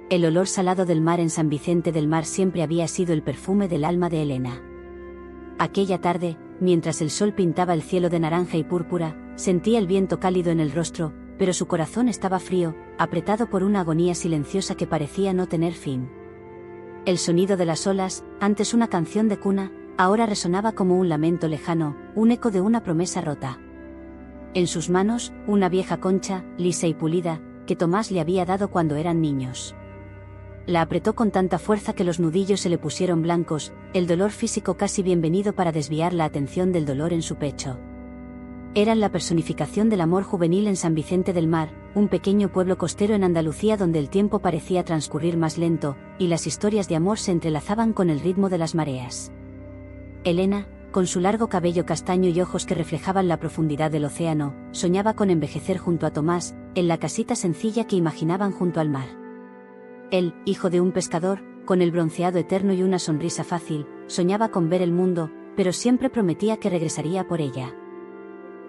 El olor salado del mar en San Vicente del Mar siempre había sido el perfume del alma de Elena. Aquella tarde, mientras el sol pintaba el cielo de naranja y púrpura, sentía el viento cálido en el rostro, pero su corazón estaba frío, apretado por una agonía silenciosa que parecía no tener fin. El sonido de las olas, antes una canción de cuna, ahora resonaba como un lamento lejano, un eco de una promesa rota. En sus manos, una vieja concha, lisa y pulida, que Tomás le había dado cuando eran niños. La apretó con tanta fuerza que los nudillos se le pusieron blancos, el dolor físico casi bienvenido para desviar la atención del dolor en su pecho. Eran la personificación del amor juvenil en San Vicente del Mar, un pequeño pueblo costero en Andalucía donde el tiempo parecía transcurrir más lento, y las historias de amor se entrelazaban con el ritmo de las mareas. Elena, con su largo cabello castaño y ojos que reflejaban la profundidad del océano, soñaba con envejecer junto a Tomás, en la casita sencilla que imaginaban junto al mar. Él, hijo de un pescador, con el bronceado eterno y una sonrisa fácil, soñaba con ver el mundo, pero siempre prometía que regresaría por ella.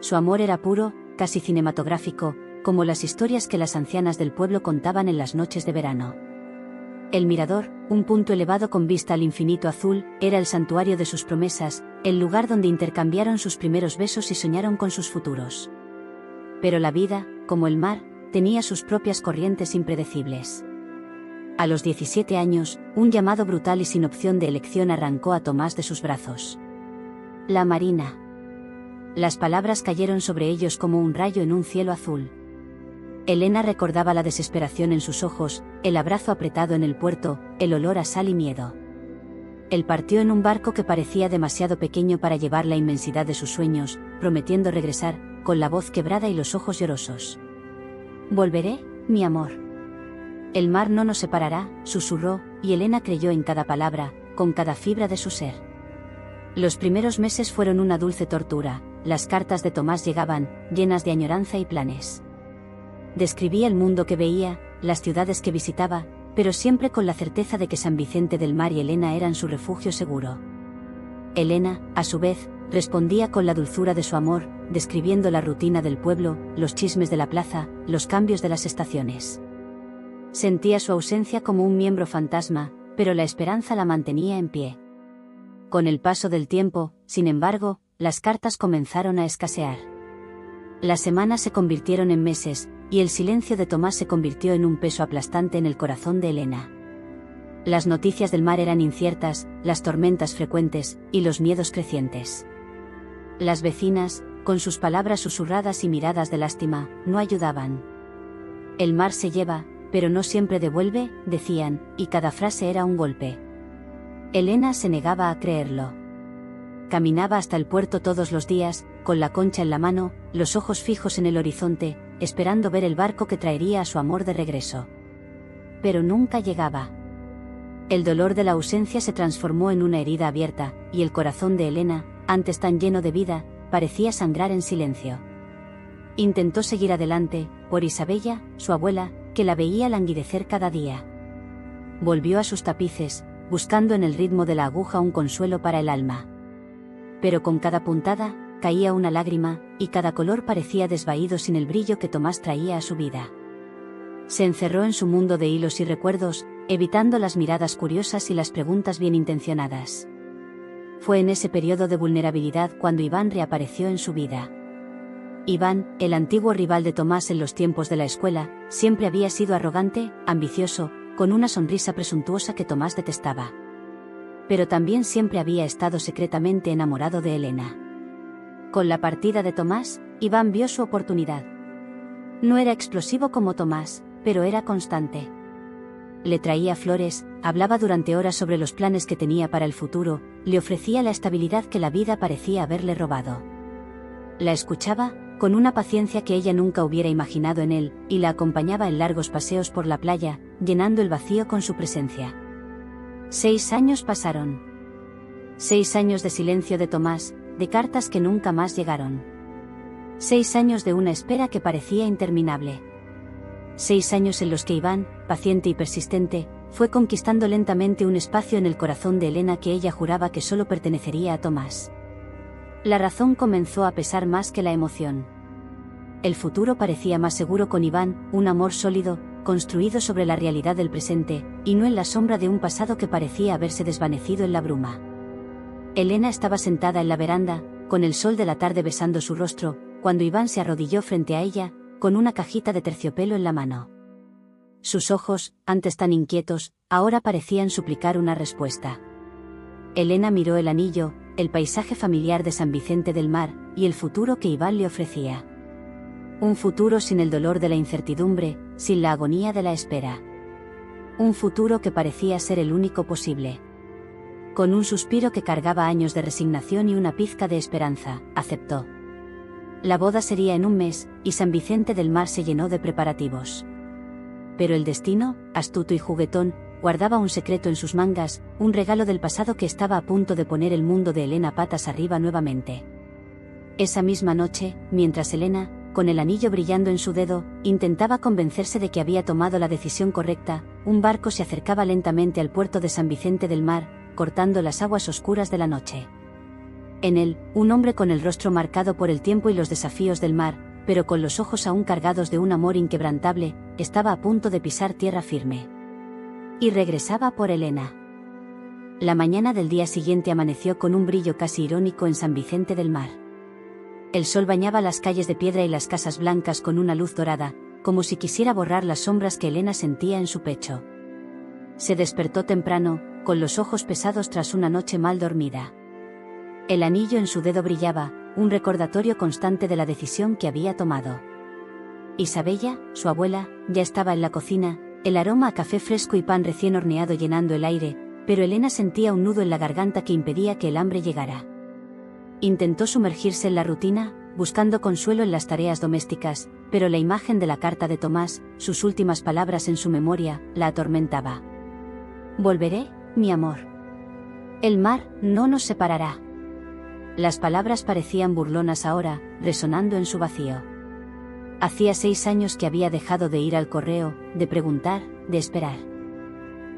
Su amor era puro, casi cinematográfico, como las historias que las ancianas del pueblo contaban en las noches de verano. El mirador, un punto elevado con vista al infinito azul, era el santuario de sus promesas, el lugar donde intercambiaron sus primeros besos y soñaron con sus futuros. Pero la vida, como el mar, tenía sus propias corrientes impredecibles. A los 17 años, un llamado brutal y sin opción de elección arrancó a Tomás de sus brazos. La Marina. Las palabras cayeron sobre ellos como un rayo en un cielo azul. Elena recordaba la desesperación en sus ojos, el abrazo apretado en el puerto, el olor a sal y miedo. Él partió en un barco que parecía demasiado pequeño para llevar la inmensidad de sus sueños, prometiendo regresar, con la voz quebrada y los ojos llorosos. «Volveré, mi amor. El mar no nos separará», susurró, y Elena creyó en cada palabra, con cada fibra de su ser. Los primeros meses fueron una dulce tortura. Las cartas de Tomás llegaban, llenas de añoranza y planes. Describía el mundo que veía, las ciudades que visitaba, pero siempre con la certeza de que San Vicente del Mar y Elena eran su refugio seguro. Elena, a su vez, respondía con la dulzura de su amor, describiendo la rutina del pueblo, los chismes de la plaza, los cambios de las estaciones. Sentía su ausencia como un miembro fantasma, pero la esperanza la mantenía en pie. Con el paso del tiempo, sin embargo, las cartas comenzaron a escasear. Las semanas se convirtieron en meses, y el silencio de Tomás se convirtió en un peso aplastante en el corazón de Elena. Las noticias del mar eran inciertas, las tormentas frecuentes, y los miedos crecientes. Las vecinas, con sus palabras susurradas y miradas de lástima, no ayudaban. El mar se lleva, pero no siempre devuelve, decían, y cada frase era un golpe. Elena se negaba a creerlo. Caminaba hasta el puerto todos los días, con la concha en la mano, los ojos fijos en el horizonte, esperando ver el barco que traería a su amor de regreso. Pero nunca llegaba. El dolor de la ausencia se transformó en una herida abierta, y el corazón de Elena, antes tan lleno de vida, parecía sangrar en silencio. Intentó seguir adelante, por Isabella, su abuela, que la veía languidecer cada día. Volvió a sus tapices, buscando en el ritmo de la aguja un consuelo para el alma. Pero con cada puntada, caía una lágrima, y cada color parecía desvaído sin el brillo que Tomás traía a su vida. Se encerró en su mundo de hilos y recuerdos, evitando las miradas curiosas y las preguntas bien intencionadas. Fue en ese periodo de vulnerabilidad cuando Iván reapareció en su vida. Iván, el antiguo rival de Tomás en los tiempos de la escuela, siempre había sido arrogante, ambicioso, con una sonrisa presuntuosa que Tomás detestaba. Pero también siempre había estado secretamente enamorado de Elena. Con la partida de Tomás, Iván vio su oportunidad. No era explosivo como Tomás, pero era constante. Le traía flores, hablaba durante horas sobre los planes que tenía para el futuro, le ofrecía la estabilidad que la vida parecía haberle robado. La escuchaba, con una paciencia que ella nunca hubiera imaginado en él, y la acompañaba en largos paseos por la playa, llenando el vacío con su presencia. 6 años pasaron. 6 años de silencio de Tomás, de cartas que nunca más llegaron. 6 años de una espera que parecía interminable. 6 años en los que Iván, paciente y persistente, fue conquistando lentamente un espacio en el corazón de Elena que ella juraba que solo pertenecería a Tomás. La razón comenzó a pesar más que la emoción. El futuro parecía más seguro con Iván, un amor sólido, construido sobre la realidad del presente, y no en la sombra de un pasado que parecía haberse desvanecido en la bruma. Elena estaba sentada en la veranda, con el sol de la tarde besando su rostro, cuando Iván se arrodilló frente a ella, con una cajita de terciopelo en la mano. Sus ojos, antes tan inquietos, ahora parecían suplicar una respuesta. Elena miró el anillo, el paisaje familiar de San Vicente del Mar, y el futuro que Iván le ofrecía. Un futuro sin el dolor de la incertidumbre, sin la agonía de la espera. Un futuro que parecía ser el único posible. Con un suspiro que cargaba años de resignación y una pizca de esperanza, aceptó. La boda sería en un mes, y San Vicente del Mar se llenó de preparativos. Pero el destino, astuto y juguetón, guardaba un secreto en sus mangas, un regalo del pasado que estaba a punto de poner el mundo de Elena patas arriba nuevamente. Esa misma noche, mientras Elena, con el anillo brillando en su dedo, intentaba convencerse de que había tomado la decisión correcta, un barco se acercaba lentamente al puerto de San Vicente del Mar, cortando las aguas oscuras de la noche. En él, un hombre con el rostro marcado por el tiempo y los desafíos del mar, pero con los ojos aún cargados de un amor inquebrantable, estaba a punto de pisar tierra firme. Y regresaba por Elena. La mañana del día siguiente amaneció con un brillo casi irónico en San Vicente del Mar. El sol bañaba las calles de piedra y las casas blancas con una luz dorada, como si quisiera borrar las sombras que Elena sentía en su pecho. Se despertó temprano, con los ojos pesados tras una noche mal dormida. El anillo en su dedo brillaba, un recordatorio constante de la decisión que había tomado. Isabella, su abuela, ya estaba en la cocina, el aroma a café fresco y pan recién horneado llenando el aire, pero Elena sentía un nudo en la garganta que impedía que el hambre llegara. Intentó sumergirse en la rutina, buscando consuelo en las tareas domésticas, pero la imagen de la carta de Tomás, sus últimas palabras en su memoria, la atormentaba. «Volveré, mi amor. El mar no nos separará». Las palabras parecían burlonas ahora, resonando en su vacío. Hacía 6 años que había dejado de ir al correo, de preguntar, de esperar.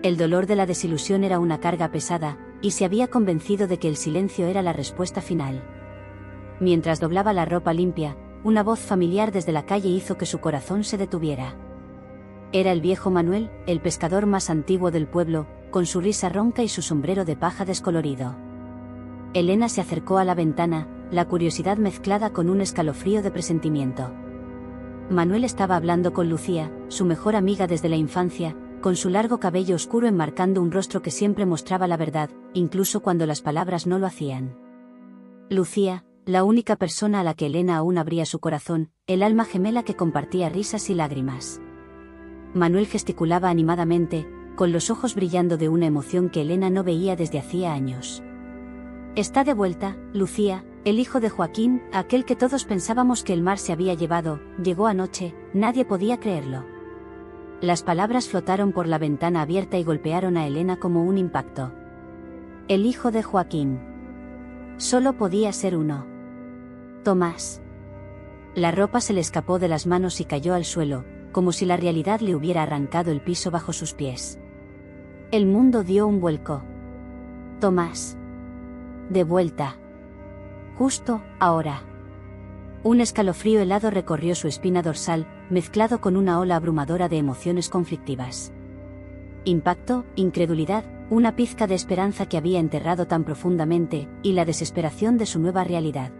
El dolor de la desilusión era una carga pesada, y se había convencido de que el silencio era la respuesta final. Mientras doblaba la ropa limpia, una voz familiar desde la calle hizo que su corazón se detuviera. Era el viejo Manuel, el pescador más antiguo del pueblo, con su risa ronca y su sombrero de paja descolorido. Elena se acercó a la ventana, la curiosidad mezclada con un escalofrío de presentimiento. Manuel estaba hablando con Lucía, su mejor amiga desde la infancia, con su largo cabello oscuro enmarcando un rostro que siempre mostraba la verdad, incluso cuando las palabras no lo hacían. Lucía, la única persona a la que Elena aún abría su corazón, el alma gemela que compartía risas y lágrimas. Manuel gesticulaba animadamente, con los ojos brillando de una emoción que Elena no veía desde hacía años. «Está de vuelta, Lucía, el hijo de Joaquín, aquel que todos pensábamos que el mar se había llevado, llegó anoche, nadie podía creerlo». Las palabras flotaron por la ventana abierta y golpearon a Elena como un impacto. El hijo de Joaquín. Solo podía ser uno. Tomás. La ropa se le escapó de las manos y cayó al suelo, como si la realidad le hubiera arrancado el piso bajo sus pies. El mundo dio un vuelco. Tomás. De vuelta. Justo, ahora. Un escalofrío helado recorrió su espina dorsal, mezclado con una ola abrumadora de emociones conflictivas. Impacto, incredulidad, una pizca de esperanza que había enterrado tan profundamente, y la desesperación de su nueva realidad.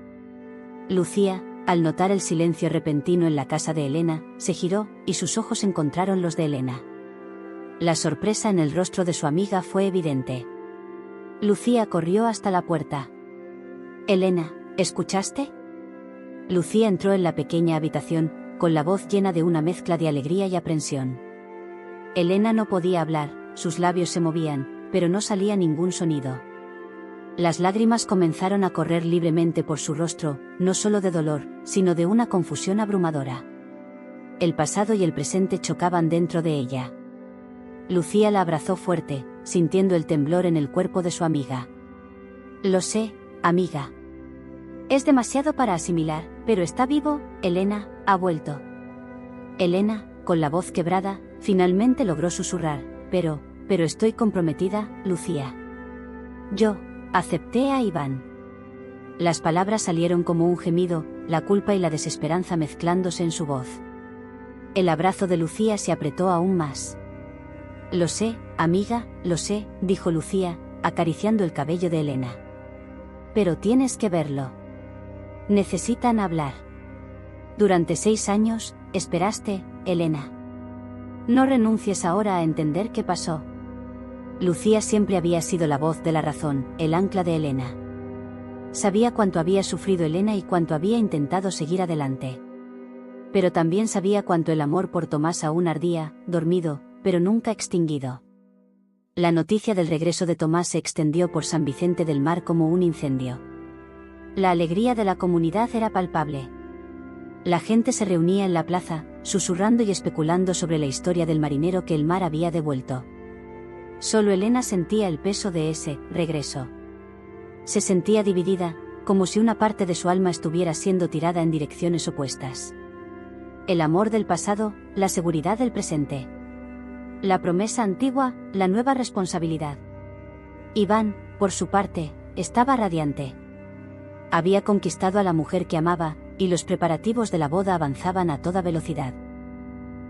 Lucía, al notar el silencio repentino en la casa de Elena, se giró, y sus ojos encontraron los de Elena. La sorpresa en el rostro de su amiga fue evidente. Lucía corrió hasta la puerta. «Elena, ¿escuchaste?». Lucía entró en la pequeña habitación, con la voz llena de una mezcla de alegría y aprensión. Elena no podía hablar, sus labios se movían, pero no salía ningún sonido. Las lágrimas comenzaron a correr libremente por su rostro, no solo de dolor, sino de una confusión abrumadora. El pasado y el presente chocaban dentro de ella. Lucía la abrazó fuerte, sintiendo el temblor en el cuerpo de su amiga. «Lo sé, amiga. Es demasiado para asimilar, pero está vivo, Elena, ha vuelto». Elena, con la voz quebrada, finalmente logró susurrar, pero estoy comprometida, Lucía. Yo acepté a Iván». Las palabras salieron como un gemido, la culpa y la desesperanza mezclándose en su voz. El abrazo de Lucía se apretó aún más. Lo sé, amiga, lo sé, dijo Lucía, acariciando el cabello de Elena. Pero tienes que verlo. Necesitan hablar. Durante 6 años, esperaste, Elena. No renuncies ahora a entender qué pasó. Lucía siempre había sido la voz de la razón, el ancla de Elena. Sabía cuánto había sufrido Elena y cuánto había intentado seguir adelante. Pero también sabía cuánto el amor por Tomás aún ardía, dormido, pero nunca extinguido. La noticia del regreso de Tomás se extendió por San Vicente del Mar como un incendio. La alegría de la comunidad era palpable. La gente se reunía en la plaza, susurrando y especulando sobre la historia del marinero que el mar había devuelto. Solo Elena sentía el peso de ese regreso. Se sentía dividida, como si una parte de su alma estuviera siendo tirada en direcciones opuestas. El amor del pasado, la seguridad del presente. La promesa antigua, la nueva responsabilidad. Iván, por su parte, estaba radiante. Había conquistado a la mujer que amaba, y los preparativos de la boda avanzaban a toda velocidad.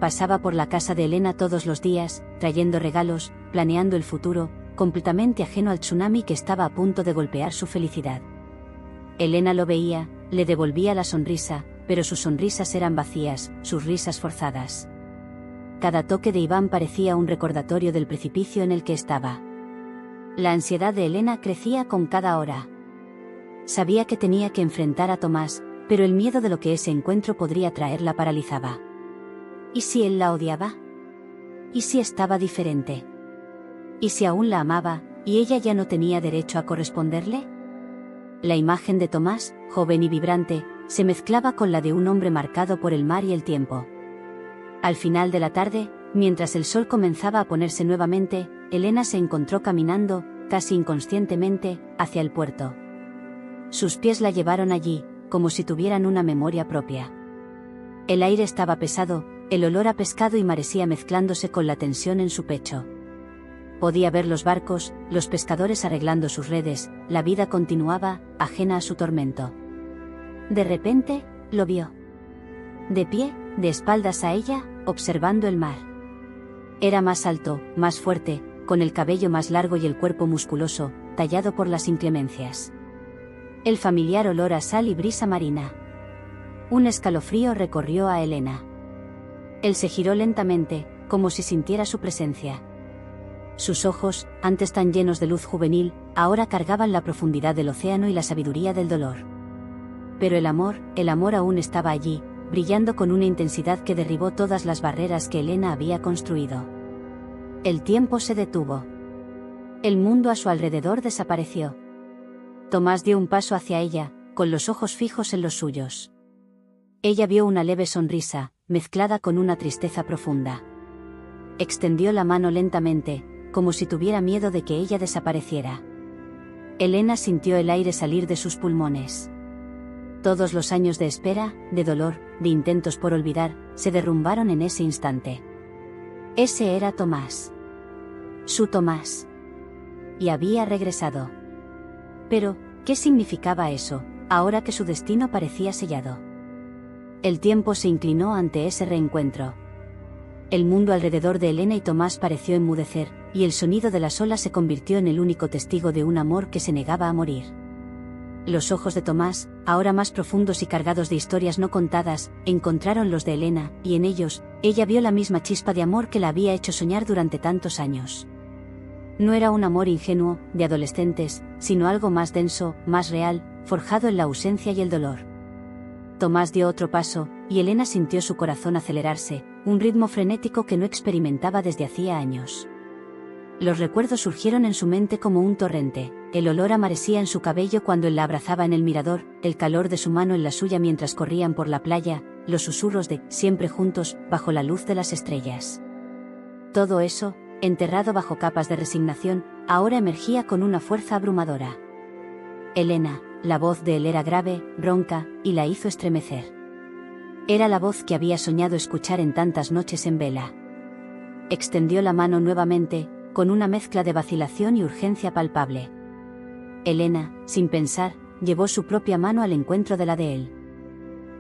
Pasaba por la casa de Elena todos los días, trayendo regalos, planeando el futuro, completamente ajeno al tsunami que estaba a punto de golpear su felicidad. Elena lo veía, le devolvía la sonrisa, pero sus sonrisas eran vacías, sus risas forzadas. Cada toque de Iván parecía un recordatorio del precipicio en el que estaba. La ansiedad de Elena crecía con cada hora. Sabía que tenía que enfrentar a Tomás, pero el miedo de lo que ese encuentro podría traer la paralizaba. ¿Y si él la odiaba? ¿Y si estaba diferente? ¿Y si aún la amaba, y ella ya no tenía derecho a corresponderle? La imagen de Tomás, joven y vibrante, se mezclaba con la de un hombre marcado por el mar y el tiempo. Al final de la tarde, mientras el sol comenzaba a ponerse nuevamente, Elena se encontró caminando, casi inconscientemente, hacia el puerto. Sus pies la llevaron allí, como si tuvieran una memoria propia. El aire estaba pesado, el olor a pescado y marecía mezclándose con la tensión en su pecho. Podía ver los barcos, los pescadores arreglando sus redes, la vida continuaba, ajena a su tormento. De repente, lo vio. De pie, de espaldas a ella, observando el mar. Era más alto, más fuerte, con el cabello más largo y el cuerpo musculoso, tallado por las inclemencias. El familiar olor a sal y brisa marina. Un escalofrío recorrió a Elena. Él se giró lentamente, como si sintiera su presencia. Sus ojos, antes tan llenos de luz juvenil, ahora cargaban la profundidad del océano y la sabiduría del dolor. Pero el amor aún estaba allí, brillando con una intensidad que derribó todas las barreras que Elena había construido. El tiempo se detuvo. El mundo a su alrededor desapareció. Tomás dio un paso hacia ella, con los ojos fijos en los suyos. Ella vio una leve sonrisa, mezclada con una tristeza profunda. Extendió la mano lentamente, como si tuviera miedo de que ella desapareciera. Elena sintió el aire salir de sus pulmones. Todos los años de espera, de dolor, de intentos por olvidar, se derrumbaron en ese instante. Ese era Tomás. Su Tomás. Y había regresado. Pero, ¿qué significaba eso, ahora que su destino parecía sellado? El tiempo se inclinó ante ese reencuentro. El mundo alrededor de Elena y Tomás pareció enmudecer, y el sonido de las olas se convirtió en el único testigo de un amor que se negaba a morir. Los ojos de Tomás, ahora más profundos y cargados de historias no contadas, encontraron los de Elena, y en ellos, ella vio la misma chispa de amor que la había hecho soñar durante tantos años. No era un amor ingenuo, de adolescentes, sino algo más denso, más real, forjado en la ausencia y el dolor. Tomás dio otro paso, y Elena sintió su corazón acelerarse, un ritmo frenético que no experimentaba desde hacía años. Los recuerdos surgieron en su mente como un torrente, el olor amarecía en su cabello cuando él la abrazaba en el mirador, el calor de su mano en la suya mientras corrían por la playa, los susurros de «siempre juntos», bajo la luz de las estrellas. Todo eso, enterrado bajo capas de resignación, ahora emergía con una fuerza abrumadora. Elena, la voz de él era grave, ronca, y la hizo estremecer. Era la voz que había soñado escuchar en tantas noches en vela. Extendió la mano nuevamente, con una mezcla de vacilación y urgencia palpable. Elena, sin pensar, llevó su propia mano al encuentro de la de él.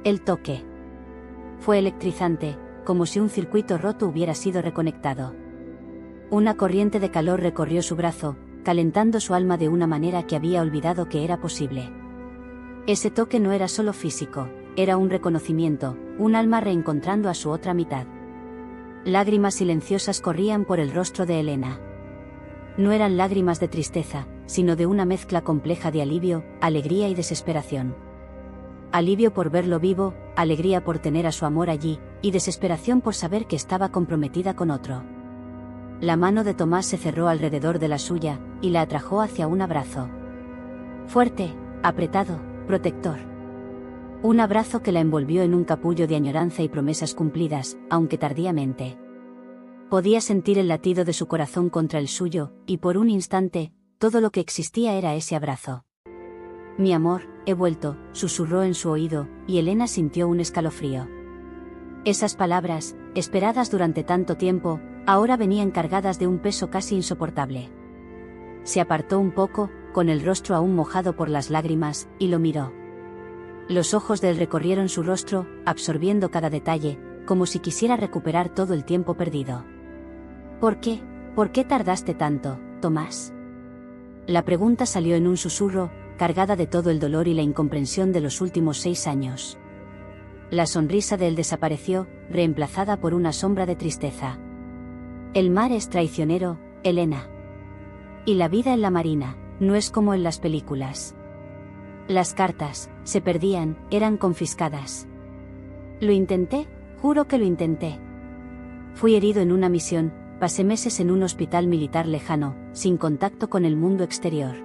El toque fue electrizante, como si un circuito roto hubiera sido reconectado. Una corriente de calor recorrió su brazo, calentando su alma de una manera que había olvidado que era posible. Ese toque no era solo físico, era un reconocimiento, un alma reencontrando a su otra mitad. Lágrimas silenciosas corrían por el rostro de Elena. No eran lágrimas de tristeza, sino de una mezcla compleja de alivio, alegría y desesperación. Alivio por verlo vivo, alegría por tener a su amor allí, y desesperación por saber que estaba comprometida con otro. La mano de Tomás se cerró alrededor de la suya, y la atrajo hacia un abrazo. Fuerte, apretado, protector. Un abrazo que la envolvió en un capullo de añoranza y promesas cumplidas, aunque tardíamente. Podía sentir el latido de su corazón contra el suyo, y por un instante, todo lo que existía era ese abrazo. Mi amor, he vuelto, susurró en su oído, y Elena sintió un escalofrío. Esas palabras, esperadas durante tanto tiempo, ahora venían cargadas de un peso casi insoportable. Se apartó un poco, con el rostro aún mojado por las lágrimas, y lo miró. Los ojos de él recorrieron su rostro, absorbiendo cada detalle, como si quisiera recuperar todo el tiempo perdido. ¿Por qué? ¿Por qué tardaste tanto, Tomás? La pregunta salió en un susurro, cargada de todo el dolor y la incomprensión de los últimos 6 años. La sonrisa de él desapareció, reemplazada por una sombra de tristeza. El mar es traicionero, Elena. Y la vida en la marina, no es como en las películas. Las cartas, se perdían, eran confiscadas. Lo intenté, juro que lo intenté. Fui herido en una misión, pasé meses en un hospital militar lejano, sin contacto con el mundo exterior.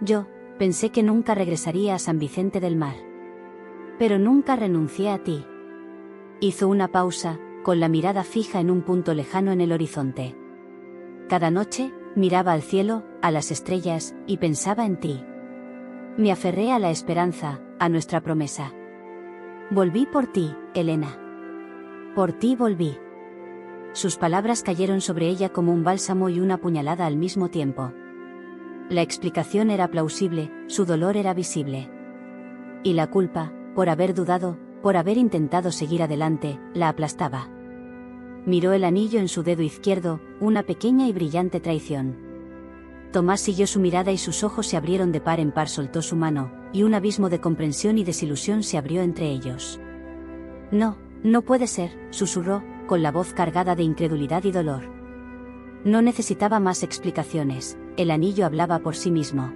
Yo, pensé que nunca regresaría a San Vicente del Mar. Pero nunca renuncié a ti. Hizo una pausa, con la mirada fija en un punto lejano en el horizonte. Cada noche, miraba al cielo, a las estrellas, y pensaba en ti. Me aferré a la esperanza, a nuestra promesa. Volví por ti, Elena. Por ti volví. Sus palabras cayeron sobre ella como un bálsamo y una puñalada al mismo tiempo. La explicación era plausible, su dolor era visible. Y la culpa, por haber dudado, por haber intentado seguir adelante, la aplastaba. Miró el anillo en su dedo izquierdo, una pequeña y brillante traición. Tomás siguió su mirada y sus ojos se abrieron de par en par, soltó su mano, y un abismo de comprensión y desilusión se abrió entre ellos. No, no puede ser, susurró, con la voz cargada de incredulidad y dolor. No necesitaba más explicaciones, el anillo hablaba por sí mismo.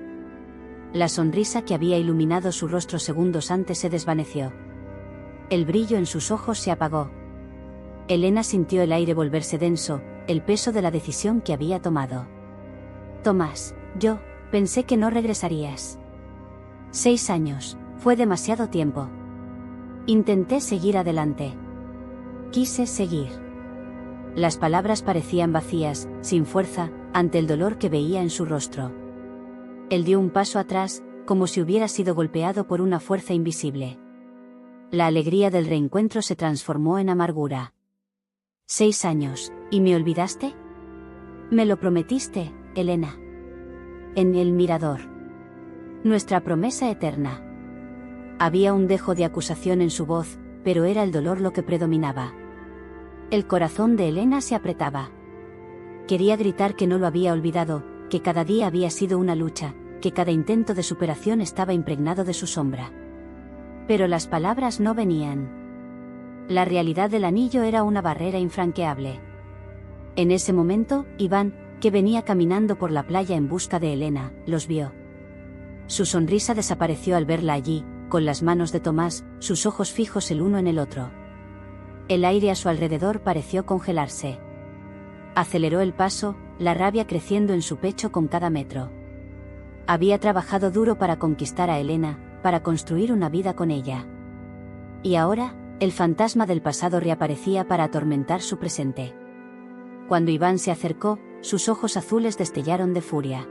La sonrisa que había iluminado su rostro segundos antes se desvaneció. El brillo en sus ojos se apagó. Elena sintió el aire volverse denso, el peso de la decisión que había tomado. Tomás, yo, pensé que no regresarías. 6 años, fue demasiado tiempo. Intenté seguir adelante. Quise seguir. Las palabras parecían vacías, sin fuerza, ante el dolor que veía en su rostro. Él dio un paso atrás, como si hubiera sido golpeado por una fuerza invisible. La alegría del reencuentro se transformó en amargura. 6 años, ¿y me olvidaste? Me lo prometiste, Elena. En el mirador. Nuestra promesa eterna. Había un dejo de acusación en su voz, pero era el dolor lo que predominaba. El corazón de Elena se apretaba. Quería gritar que no lo había olvidado, que cada día había sido una lucha, que cada intento de superación estaba impregnado de su sombra. Pero las palabras no venían. La realidad del anillo era una barrera infranqueable. En ese momento, Iván, que venía caminando por la playa en busca de Elena, los vio. Su sonrisa desapareció al verla allí, con las manos de Tomás, sus ojos fijos el uno en el otro. El aire a su alrededor pareció congelarse. Aceleró el paso, la rabia creciendo en su pecho con cada metro. Había trabajado duro para conquistar a Elena, para construir una vida con ella. Y ahora, el fantasma del pasado reaparecía para atormentar su presente. Cuando Iván se acercó, sus ojos azules destellaron de furia.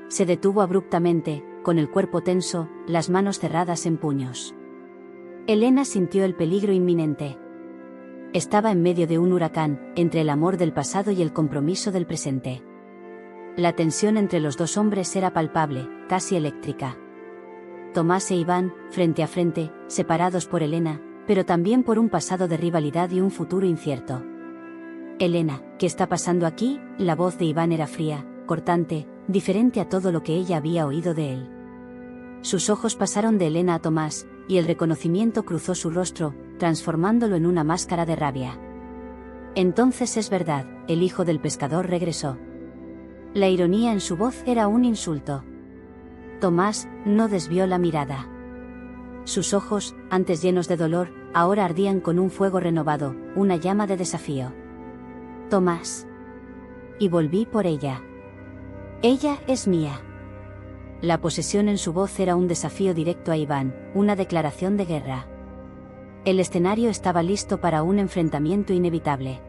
Se detuvo abruptamente, con el cuerpo tenso, las manos cerradas en puños. Elena sintió el peligro inminente. Estaba en medio de un huracán, entre el amor del pasado y el compromiso del presente. La tensión entre los dos hombres era palpable, casi eléctrica. Tomás e Iván, frente a frente, separados por Elena, pero también por un pasado de rivalidad y un futuro incierto. Elena, ¿qué está pasando aquí? La voz de Iván era fría, cortante, diferente a todo lo que ella había oído de él. Sus ojos pasaron de Elena a Tomás, y el reconocimiento cruzó su rostro, transformándolo en una máscara de rabia. Entonces es verdad, el hijo del pescador regresó. La ironía en su voz era un insulto. Tomás no desvió la mirada. Sus ojos, antes llenos de dolor, ahora ardían con un fuego renovado, una llama de desafío. Tomás. Y volví por ella. Ella es mía. La posesión en su voz era un desafío directo a Iván, una declaración de guerra. El escenario estaba listo para un enfrentamiento inevitable.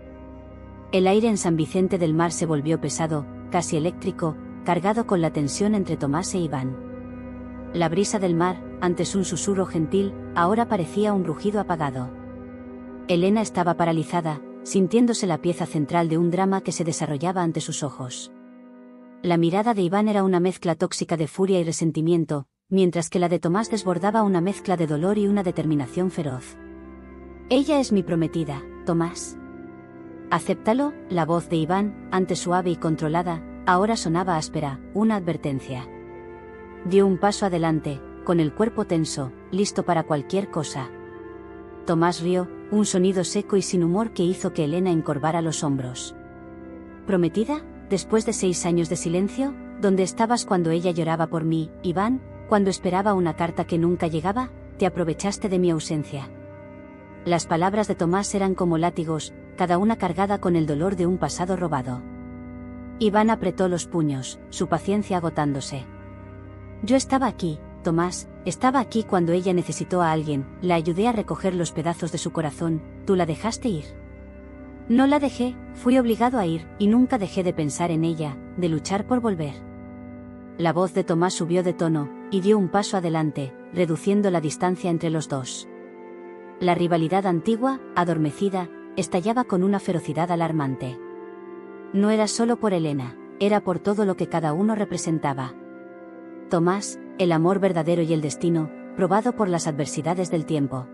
El aire en San Vicente del Mar se volvió pesado, casi eléctrico, cargado con la tensión entre Tomás e Iván. La brisa del mar, antes un susurro gentil, ahora parecía un rugido apagado. Elena estaba paralizada, sintiéndose la pieza central de un drama que se desarrollaba ante sus ojos. La mirada de Iván era una mezcla tóxica de furia y resentimiento, mientras que la de Tomás desbordaba una mezcla de dolor y una determinación feroz. Ella es mi prometida, Tomás. Acéptalo. La voz de Iván, antes suave y controlada, ahora sonaba áspera, una advertencia. Dio un paso adelante, con el cuerpo tenso, listo para cualquier cosa. Tomás rió, un sonido seco y sin humor que hizo que Elena encorvara los hombros. ¿Prometida? Después de 6 años de silencio, ¿dónde estabas cuando ella lloraba por mí, Iván? Cuando esperaba una carta que nunca llegaba, te aprovechaste de mi ausencia. Las palabras de Tomás eran como látigos, cada una cargada con el dolor de un pasado robado. Iván apretó los puños, su paciencia agotándose. Yo estaba aquí, Tomás, estaba aquí cuando ella necesitó a alguien, la ayudé a recoger los pedazos de su corazón, ¿tú la dejaste ir? No la dejé, fui obligado a ir, y nunca dejé de pensar en ella, de luchar por volver. La voz de Tomás subió de tono, y dio un paso adelante, reduciendo la distancia entre los dos. La rivalidad antigua, adormecida, estallaba con una ferocidad alarmante. No era solo por Elena, era por todo lo que cada uno representaba. Tomás, el amor verdadero y el destino, probado por las adversidades del tiempo.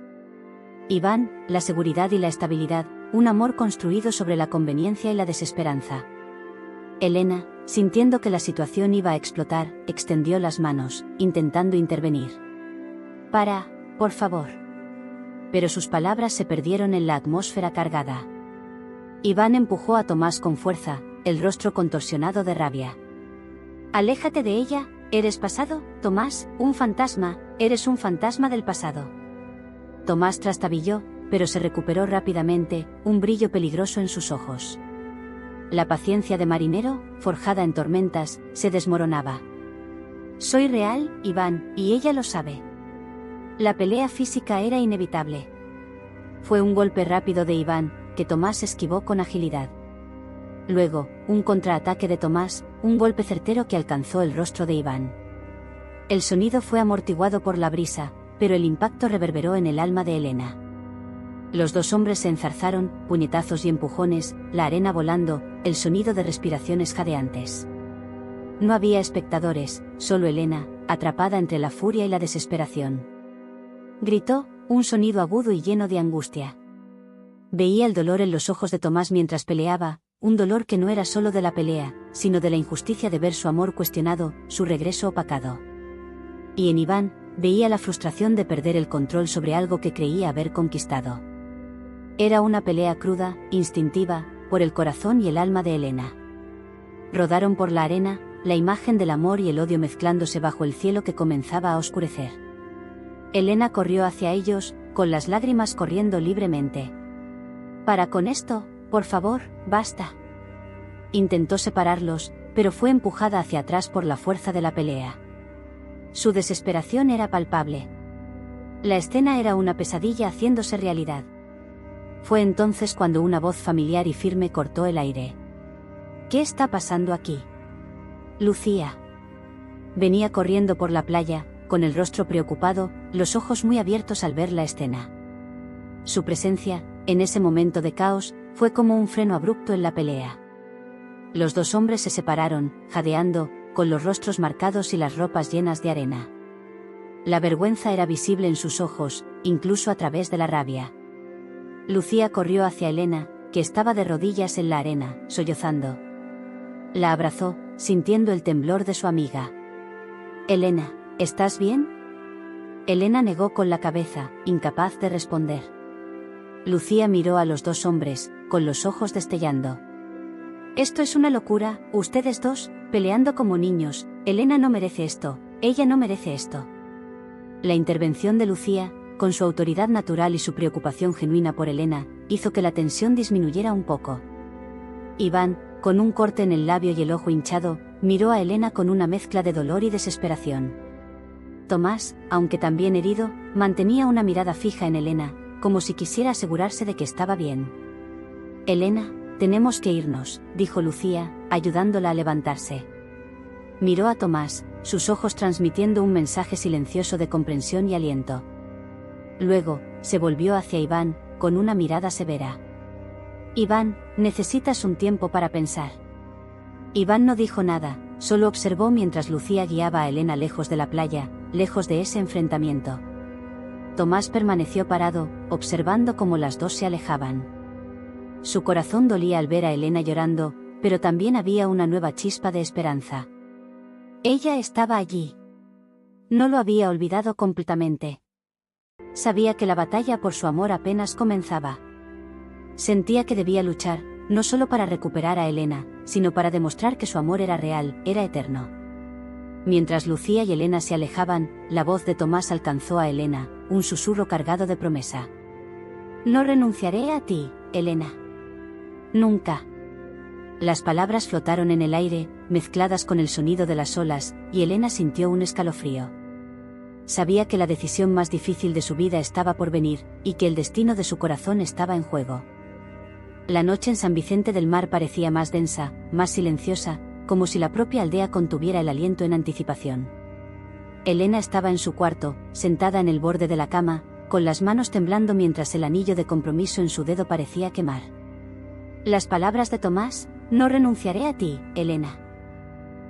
Iván, la seguridad y la estabilidad, un amor construido sobre la conveniencia y la desesperanza. Elena, sintiendo que la situación iba a explotar, extendió las manos, intentando intervenir. Por favor. Pero sus palabras se perdieron en la atmósfera cargada. Iván empujó a Tomás con fuerza, el rostro contorsionado de rabia. Aléjate de ella, ¿eres pasado, Tomás? Un fantasma, eres un fantasma del pasado. Tomás trastabilló, pero se recuperó rápidamente, un brillo peligroso en sus ojos. La paciencia de marinero, forjada en tormentas, se desmoronaba. Soy real, Iván, y ella lo sabe. La pelea física era inevitable. Fue un golpe rápido de Iván, que Tomás esquivó con agilidad. Luego, un contraataque de Tomás, un golpe certero que alcanzó el rostro de Iván. El sonido fue amortiguado por la brisa, pero el impacto reverberó en el alma de Elena. Los dos hombres se enzarzaron, puñetazos y empujones, la arena volando, el sonido de respiraciones jadeantes. No había espectadores, solo Elena, atrapada entre la furia y la desesperación. Gritó, un sonido agudo y lleno de angustia. Veía el dolor en los ojos de Tomás mientras peleaba, un dolor que no era solo de la pelea, sino de la injusticia de ver su amor cuestionado, su regreso opacado. Y en Iván, veía la frustración de perder el control sobre algo que creía haber conquistado. Era una pelea cruda, instintiva, por el corazón y el alma de Elena. Rodaron por la arena, la imagen del amor y el odio mezclándose bajo el cielo que comenzaba a oscurecer. Elena corrió hacia ellos, con las lágrimas corriendo libremente. Para con esto, por favor, basta. Intentó separarlos, pero fue empujada hacia atrás por la fuerza de la pelea. Su desesperación era palpable. La escena era una pesadilla haciéndose realidad. Fue entonces cuando una voz familiar y firme cortó el aire. ¿Qué está pasando aquí? Lucía. Venía corriendo por la playa, con el rostro preocupado, los ojos muy abiertos al ver la escena. Su presencia, en ese momento de caos, fue como un freno abrupto en la pelea. Los dos hombres se separaron, jadeando, con los rostros marcados y las ropas llenas de arena. La vergüenza era visible en sus ojos, incluso a través de la rabia. Lucía corrió hacia Elena, que estaba de rodillas en la arena, sollozando. La abrazó, sintiendo el temblor de su amiga. «Elena, ¿estás bien?». Elena negó con la cabeza, incapaz de responder. Lucía miró a los dos hombres, con los ojos destellando. «Esto es una locura, ustedes dos, peleando como niños. Elena no merece esto, ella no merece esto». La intervención de Lucía, con su autoridad natural y su preocupación genuina por Elena, hizo que la tensión disminuyera un poco. Iván, con un corte en el labio y el ojo hinchado, miró a Elena con una mezcla de dolor y desesperación. Tomás, aunque también herido, mantenía una mirada fija en Elena, como si quisiera asegurarse de que estaba bien. «Elena, tenemos que irnos», dijo Lucía, ayudándola a levantarse. Miró a Tomás, sus ojos transmitiendo un mensaje silencioso de comprensión y aliento. Luego, se volvió hacia Iván, con una mirada severa. «Iván, necesitas un tiempo para pensar». Iván no dijo nada, solo observó mientras Lucía guiaba a Elena lejos de la playa, lejos de ese enfrentamiento. Tomás permaneció parado, observando cómo las dos se alejaban. Su corazón dolía al ver a Elena llorando, pero también había una nueva chispa de esperanza. Ella estaba allí. No lo había olvidado completamente. Sabía que la batalla por su amor apenas comenzaba. Sentía que debía luchar, no solo para recuperar a Elena, sino para demostrar que su amor era real, era eterno. Mientras Lucía y Elena se alejaban, la voz de Tomás alcanzó a Elena, un susurro cargado de promesa. «No renunciaré a ti, Elena. Nunca». Las palabras flotaron en el aire, mezcladas con el sonido de las olas, y Elena sintió un escalofrío. Sabía que la decisión más difícil de su vida estaba por venir, y que el destino de su corazón estaba en juego. La noche en San Vicente del Mar parecía más densa, más silenciosa, como si la propia aldea contuviera el aliento en anticipación. Elena estaba en su cuarto, sentada en el borde de la cama, con las manos temblando mientras el anillo de compromiso en su dedo parecía quemar. Las palabras de Tomás, «No renunciaré a ti, Elena.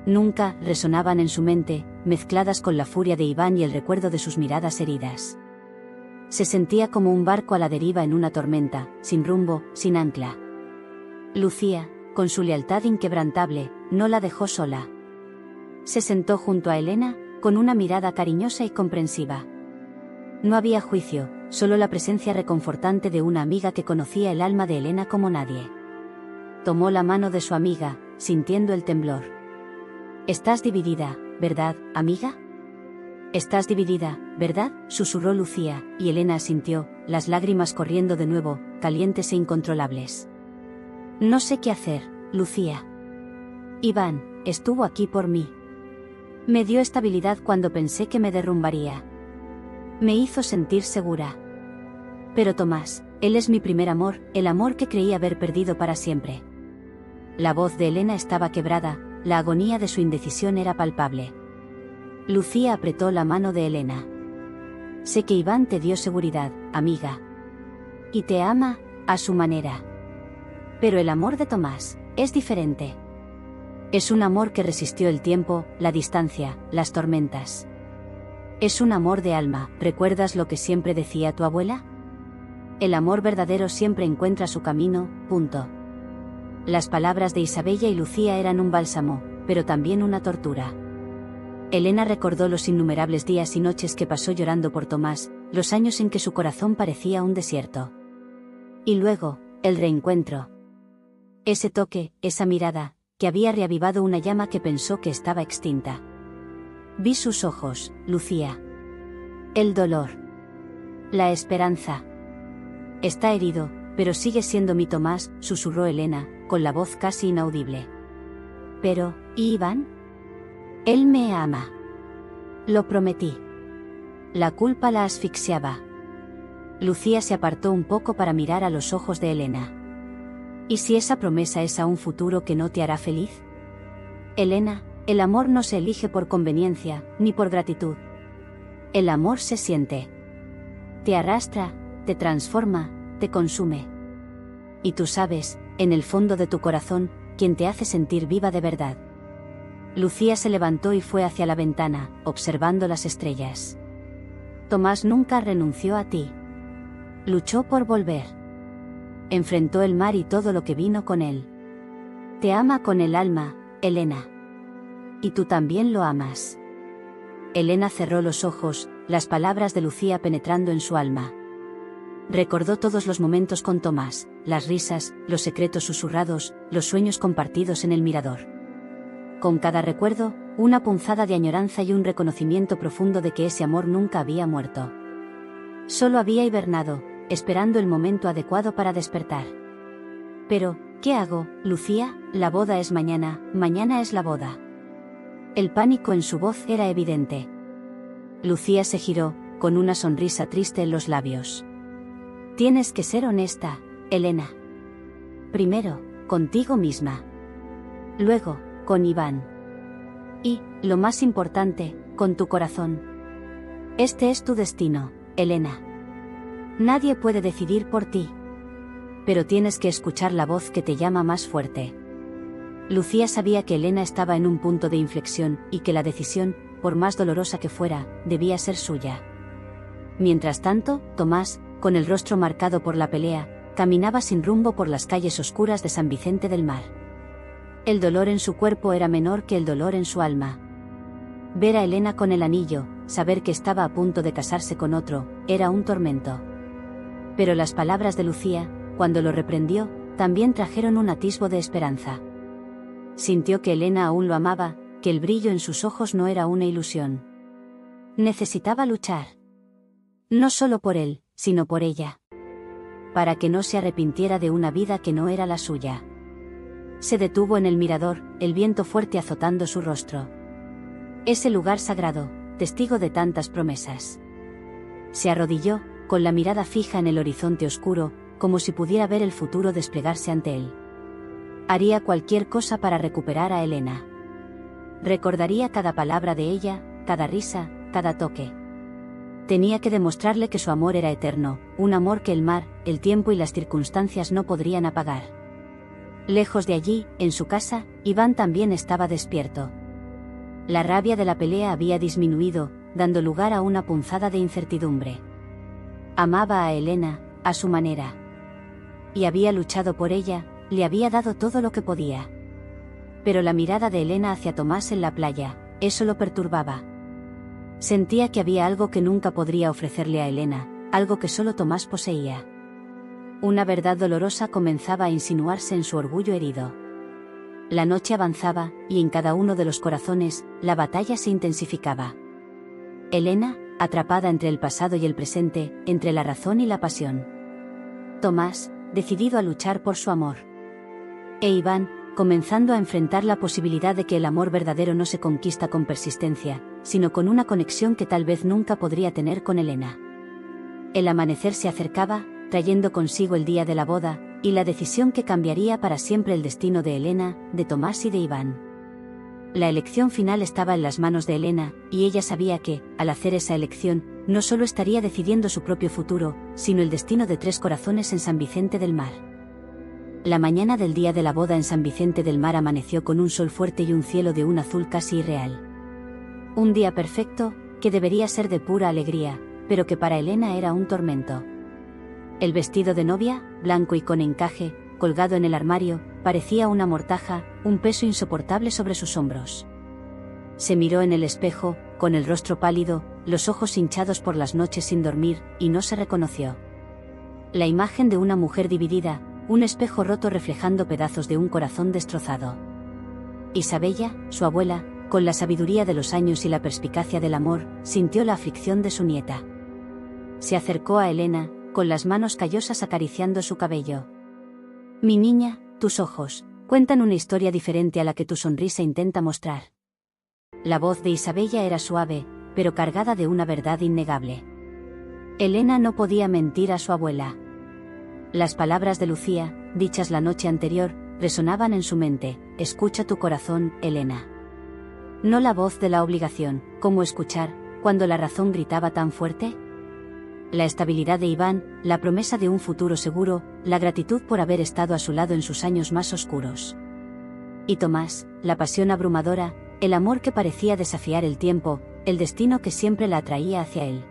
Nunca», resonaban en su mente, mezcladas con la furia de Iván y el recuerdo de sus miradas heridas. Se sentía como un barco a la deriva en una tormenta, sin rumbo, sin ancla. Lucía, con su lealtad inquebrantable, no la dejó sola. Se sentó junto a Elena, con una mirada cariñosa y comprensiva. No había juicio, solo la presencia reconfortante de una amiga que conocía el alma de Elena como nadie. Tomó la mano de su amiga, sintiendo el temblor. «Estás dividida, ¿verdad, amiga?». «Estás dividida, ¿verdad?», susurró Lucía, y Elena asintió, las lágrimas corriendo de nuevo, calientes e incontrolables. «No sé qué hacer, Lucía. Iván estuvo aquí por mí. Me dio estabilidad cuando pensé que me derrumbaría. Me hizo sentir segura. Pero Tomás, él es mi primer amor, el amor que creí haber perdido para siempre». La voz de Elena estaba quebrada, la agonía de su indecisión era palpable. Lucía apretó la mano de Elena. «Sé que Iván te dio seguridad, amiga. Y te ama, a su manera. Pero el amor de Tomás es diferente. Es un amor que resistió el tiempo, la distancia, las tormentas. Es un amor de alma». ¿Recuerdas lo que siempre decía tu abuela? El amor verdadero siempre encuentra su camino, punto. Las palabras de Isabella y Lucía eran un bálsamo, pero también una tortura. Elena recordó los innumerables días y noches que pasó llorando por Tomás, los años en que su corazón parecía un desierto. Y luego, el reencuentro. Ese toque, esa mirada, que había reavivado una llama que pensó que estaba extinta. Vi sus ojos, Lucía. El dolor. La esperanza. Está herido, pero sigue siendo mi Tomás, susurró Elena, con la voz casi inaudible. Pero, ¿y Iván? Él me ama. Lo prometí. La culpa la asfixiaba. Lucía se apartó un poco para mirar a los ojos de Elena. ¿Y si esa promesa es a un futuro que no te hará feliz? Elena, el amor no se elige por conveniencia, ni por gratitud. El amor se siente. Te arrastra, te transforma, te consume. Y tú sabes, en el fondo de tu corazón, quién te hace sentir viva de verdad. Lucía se levantó y fue hacia la ventana, observando las estrellas. Tomás nunca renunció a ti. Luchó por volver. Enfrentó el mar y todo lo que vino con él. Te ama con el alma, Elena. Y tú también lo amas. Elena cerró los ojos, las palabras de Lucía penetrando en su alma. Recordó todos los momentos con Tomás, las risas, los secretos susurrados, los sueños compartidos en el mirador. Con cada recuerdo, una punzada de añoranza y un reconocimiento profundo de que ese amor nunca había muerto. Solo había hibernado, esperando el momento adecuado para despertar. Pero, ¿qué hago, Lucía? La boda es mañana, mañana es la boda. El pánico en su voz era evidente. Lucía se giró, con una sonrisa triste en los labios. Tienes que ser honesta, Elena. Primero, contigo misma. Luego, con Iván. Y, lo más importante, con tu corazón. Este es tu destino, Elena. Nadie puede decidir por ti. Pero tienes que escuchar la voz que te llama más fuerte. Lucía sabía que Elena estaba en un punto de inflexión y que la decisión, por más dolorosa que fuera, debía ser suya. Mientras tanto, Tomás, con el rostro marcado por la pelea, caminaba sin rumbo por las calles oscuras de San Vicente del Mar. El dolor en su cuerpo era menor que el dolor en su alma. Ver a Elena con el anillo, saber que estaba a punto de casarse con otro, era un tormento. Pero las palabras de Lucía, cuando lo reprendió, también trajeron un atisbo de esperanza. Sintió que Elena aún lo amaba, que el brillo en sus ojos no era una ilusión. Necesitaba luchar. No solo por él, sino por ella. Para que no se arrepintiera de una vida que no era la suya. Se detuvo en el mirador, el viento fuerte azotando su rostro. Ese lugar sagrado, testigo de tantas promesas. Se arrodilló, con la mirada fija en el horizonte oscuro, como si pudiera ver el futuro desplegarse ante él. Haría cualquier cosa para recuperar a Elena. Recordaría cada palabra de ella, cada risa, cada toque. Tenía que demostrarle que su amor era eterno, un amor que el mar, el tiempo y las circunstancias no podrían apagar. Lejos de allí, en su casa, Iván también estaba despierto. La rabia de la pelea había disminuido, dando lugar a una punzada de incertidumbre. Amaba a Elena, a su manera. Y había luchado por ella, le había dado todo lo que podía. Pero la mirada de Elena hacia Tomás en la playa, eso lo perturbaba. Sentía que había algo que nunca podría ofrecerle a Elena, algo que solo Tomás poseía. Una verdad dolorosa comenzaba a insinuarse en su orgullo herido. La noche avanzaba, y en cada uno de los corazones, la batalla se intensificaba. Elena, atrapada entre el pasado y el presente, entre la razón y la pasión. Tomás, decidido a luchar por su amor. E Iván, comenzando a enfrentar la posibilidad de que el amor verdadero no se conquista con persistencia, sino con una conexión que tal vez nunca podría tener con Elena. El amanecer se acercaba, trayendo consigo el día de la boda, y la decisión que cambiaría para siempre el destino de Elena, de Tomás y de Iván. La elección final estaba en las manos de Elena, y ella sabía que, al hacer esa elección, no solo estaría decidiendo su propio futuro, sino el destino de 3 corazones en San Vicente del Mar. La mañana del día de la boda en San Vicente del Mar amaneció con un sol fuerte y un cielo de un azul casi irreal. Un día perfecto, que debería ser de pura alegría, pero que para Elena era un tormento. El vestido de novia, blanco y con encaje, colgado en el armario, parecía una mortaja, un peso insoportable sobre sus hombros. Se miró en el espejo, con el rostro pálido, los ojos hinchados por las noches sin dormir, y no se reconoció. La imagen de una mujer dividida, un espejo roto reflejando pedazos de un corazón destrozado. Isabella, su abuela, con la sabiduría de los años y la perspicacia del amor, sintió la aflicción de su nieta. Se acercó a Elena, con las manos callosas acariciando su cabello. Mi niña, tus ojos, cuentan una historia diferente a la que tu sonrisa intenta mostrar. La voz de Isabella era suave, pero cargada de una verdad innegable. Elena no podía mentir a su abuela. Las palabras de Lucía, dichas la noche anterior, resonaban en su mente: escucha tu corazón, Elena. No la voz de la obligación. ¿Cómo escuchar, cuando la razón gritaba tan fuerte? La estabilidad de Iván, la promesa de un futuro seguro, la gratitud por haber estado a su lado en sus años más oscuros. Y Tomás, la pasión abrumadora, el amor que parecía desafiar el tiempo, el destino que siempre la atraía hacia él.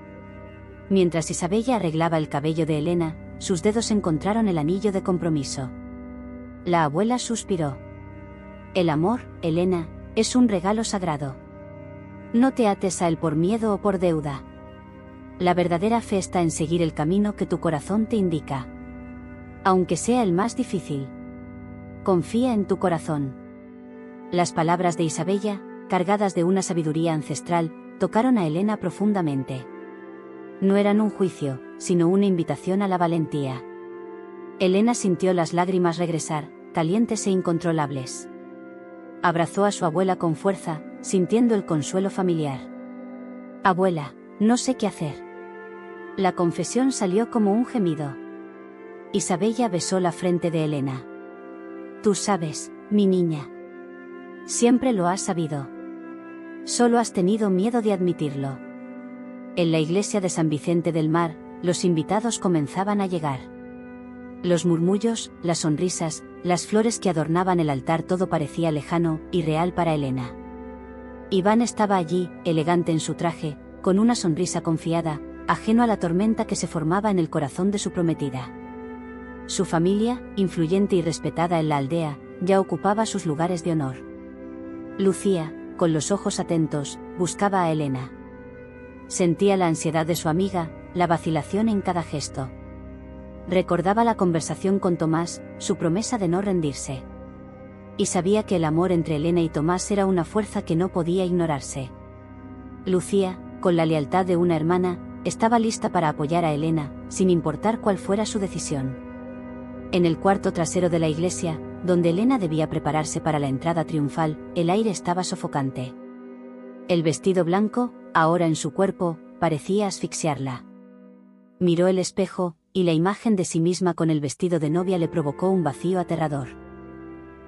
Mientras Isabella arreglaba el cabello de Elena, sus dedos encontraron el anillo de compromiso. La abuela suspiró. El amor, Elena, es un regalo sagrado. No te ates a él por miedo o por deuda. La verdadera fe está en seguir el camino que tu corazón te indica. Aunque sea el más difícil. Confía en tu corazón. Las palabras de Isabella, cargadas de una sabiduría ancestral, tocaron a Elena profundamente. No eran un juicio, sino una invitación a la valentía. Elena sintió las lágrimas regresar, calientes e incontrolables. Abrazó a su abuela con fuerza, sintiendo el consuelo familiar. Abuela, no sé qué hacer. La confesión salió como un gemido. Isabella besó la frente de Elena. Tú sabes, mi niña. Siempre lo has sabido. Solo has tenido miedo de admitirlo. En la iglesia de San Vicente del Mar, los invitados comenzaban a llegar. Los murmullos, las sonrisas, las flores que adornaban el altar, todo parecía lejano y real para Elena. Iván estaba allí, elegante en su traje, con una sonrisa confiada, ajeno a la tormenta que se formaba en el corazón de su prometida. Su familia, influyente y respetada en la aldea, ya ocupaba sus lugares de honor. Lucía, con los ojos atentos, buscaba a Elena. Sentía la ansiedad de su amiga, la vacilación en cada gesto. Recordaba la conversación con Tomás, su promesa de no rendirse. Y sabía que el amor entre Elena y Tomás era una fuerza que no podía ignorarse. Lucía, con la lealtad de una hermana, estaba lista para apoyar a Elena, sin importar cuál fuera su decisión. En el cuarto trasero de la iglesia, donde Elena debía prepararse para la entrada triunfal, el aire estaba sofocante. El vestido blanco, ahora en su cuerpo, parecía asfixiarla. Miró el espejo, y la imagen de sí misma con el vestido de novia le provocó un vacío aterrador.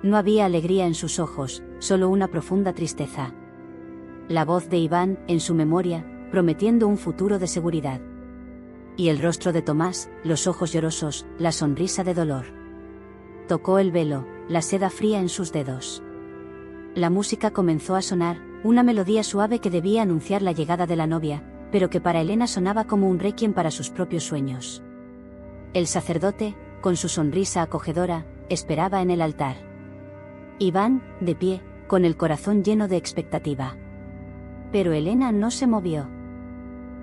No había alegría en sus ojos, solo una profunda tristeza. La voz de Iván, en su memoria, prometiendo un futuro de seguridad. Y el rostro de Tomás, los ojos llorosos, la sonrisa de dolor. Tocó el velo, la seda fría en sus dedos. La música comenzó a sonar, una melodía suave que debía anunciar la llegada de la novia, pero que para Elena sonaba como un requiem para sus propios sueños. El sacerdote, con su sonrisa acogedora, esperaba en el altar. Iván, de pie, con el corazón lleno de expectativa. Pero Elena no se movió.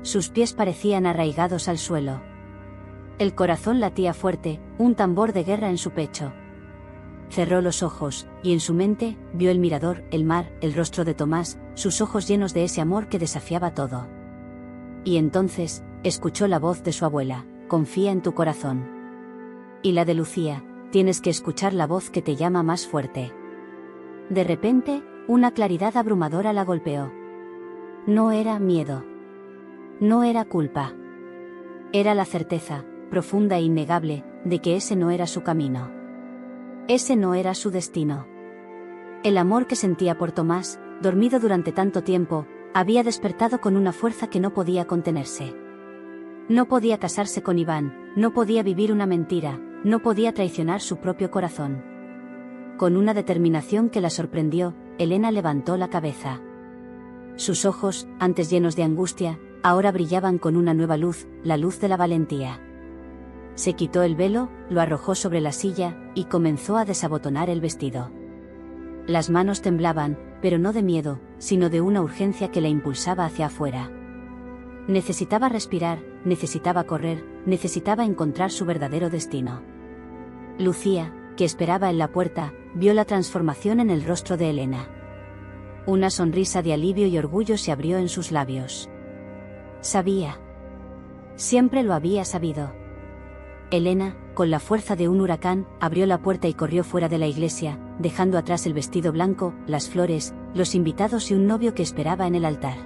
Sus pies parecían arraigados al suelo. El corazón latía fuerte, un tambor de guerra en su pecho. Cerró los ojos, y en su mente, vio el mirador, el mar, el rostro de Tomás, sus ojos llenos de ese amor que desafiaba todo. Y entonces, escuchó la voz de su abuela, confía en tu corazón. Y la de Lucía, tienes que escuchar la voz que te llama más fuerte. De repente, una claridad abrumadora la golpeó. No era miedo. No era culpa. Era la certeza, profunda e innegable, de que ese no era su camino. Ese no era su destino. El amor que sentía por Tomás, dormido durante tanto tiempo, había despertado con una fuerza que no podía contenerse. No podía casarse con Iván, no podía vivir una mentira, no podía traicionar su propio corazón. Con una determinación que la sorprendió, Elena levantó la cabeza. Sus ojos, antes llenos de angustia, ahora brillaban con una nueva luz, la luz de la valentía. Se quitó el velo, lo arrojó sobre la silla, y comenzó a desabotonar el vestido. Las manos temblaban, pero no de miedo, sino de una urgencia que la impulsaba hacia afuera. Necesitaba respirar, necesitaba correr, necesitaba encontrar su verdadero destino. Lucía, que esperaba en la puerta, vio la transformación en el rostro de Elena. Una sonrisa de alivio y orgullo se abrió en sus labios. Sabía. Siempre lo había sabido. Elena, con la fuerza de un huracán, abrió la puerta y corrió fuera de la iglesia, dejando atrás el vestido blanco, las flores, los invitados y un novio que esperaba en el altar.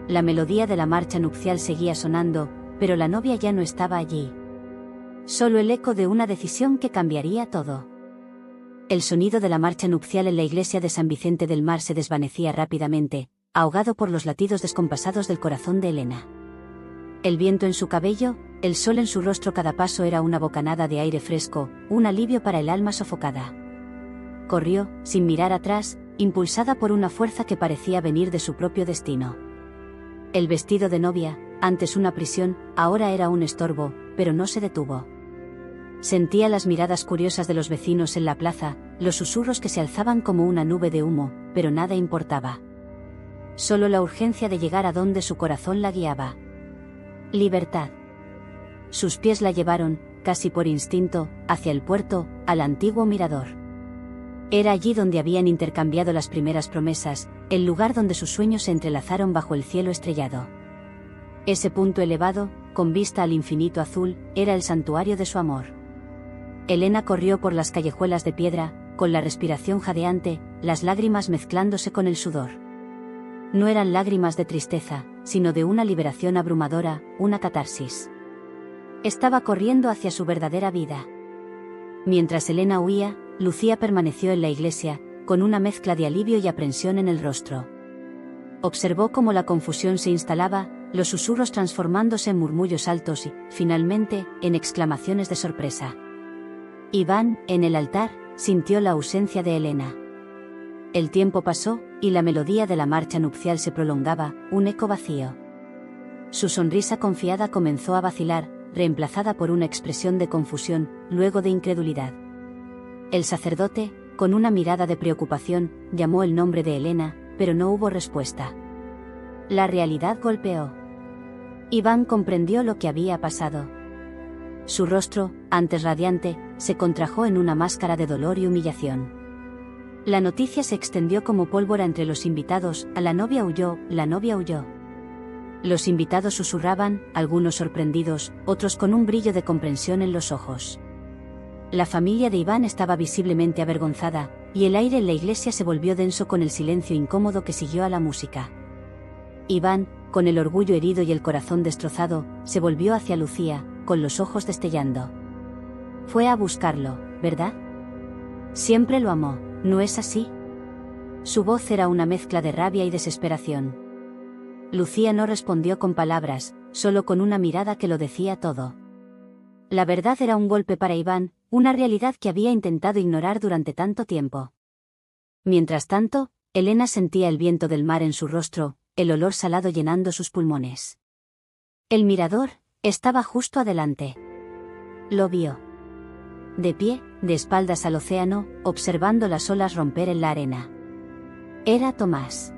La melodía de la marcha nupcial seguía sonando, pero la novia ya no estaba allí. Solo el eco de una decisión que cambiaría todo. El sonido de la marcha nupcial en la iglesia de San Vicente del Mar se desvanecía rápidamente, ahogado por los latidos descompasados del corazón de Elena. El viento en su cabello, el sol en su rostro, cada paso era una bocanada de aire fresco, un alivio para el alma sofocada. Corrió, sin mirar atrás, impulsada por una fuerza que parecía venir de su propio destino. El vestido de novia, antes una prisión, ahora era un estorbo, pero no se detuvo. Sentía las miradas curiosas de los vecinos en la plaza, los susurros que se alzaban como una nube de humo, pero nada importaba. Solo la urgencia de llegar a donde su corazón la guiaba. Libertad. Sus pies la llevaron, casi por instinto, hacia el puerto, al antiguo mirador. Era allí donde habían intercambiado las primeras promesas, el lugar donde sus sueños se entrelazaron bajo el cielo estrellado. Ese punto elevado, con vista al infinito azul, era el santuario de su amor. Elena corrió por las callejuelas de piedra, con la respiración jadeante, las lágrimas mezclándose con el sudor. No eran lágrimas de tristeza, sino de una liberación abrumadora, una catarsis. Estaba corriendo hacia su verdadera vida. Mientras Elena huía, Lucía permaneció en la iglesia, con una mezcla de alivio y aprensión en el rostro. Observó cómo la confusión se instalaba, los susurros transformándose en murmullos altos y, finalmente, en exclamaciones de sorpresa. Iván, en el altar, sintió la ausencia de Elena. El tiempo pasó, y la melodía de la marcha nupcial se prolongaba, un eco vacío. Su sonrisa confiada comenzó a vacilar, reemplazada por una expresión de confusión, luego de incredulidad. El sacerdote, con una mirada de preocupación, llamó el nombre de Elena, pero no hubo respuesta. La realidad golpeó. Iván comprendió lo que había pasado. Su rostro, antes radiante, se contrajo en una máscara de dolor y humillación. La noticia se extendió como pólvora entre los invitados, la novia huyó, la novia huyó. Los invitados susurraban, algunos sorprendidos, otros con un brillo de comprensión en los ojos. La familia de Iván estaba visiblemente avergonzada, y el aire en la iglesia se volvió denso con el silencio incómodo que siguió a la música. Iván, con el orgullo herido y el corazón destrozado, se volvió hacia Lucía, con los ojos destellando. Fue a buscarlo, ¿verdad? Siempre lo amó, ¿no es así? Su voz era una mezcla de rabia y desesperación. Lucía no respondió con palabras, solo con una mirada que lo decía todo. La verdad era un golpe para Iván, una realidad que había intentado ignorar durante tanto tiempo. Mientras tanto, Elena sentía el viento del mar en su rostro, el olor salado llenando sus pulmones. El mirador estaba justo adelante. Lo vio. De pie, de espaldas al océano, observando las olas romper en la arena. Era Tomás.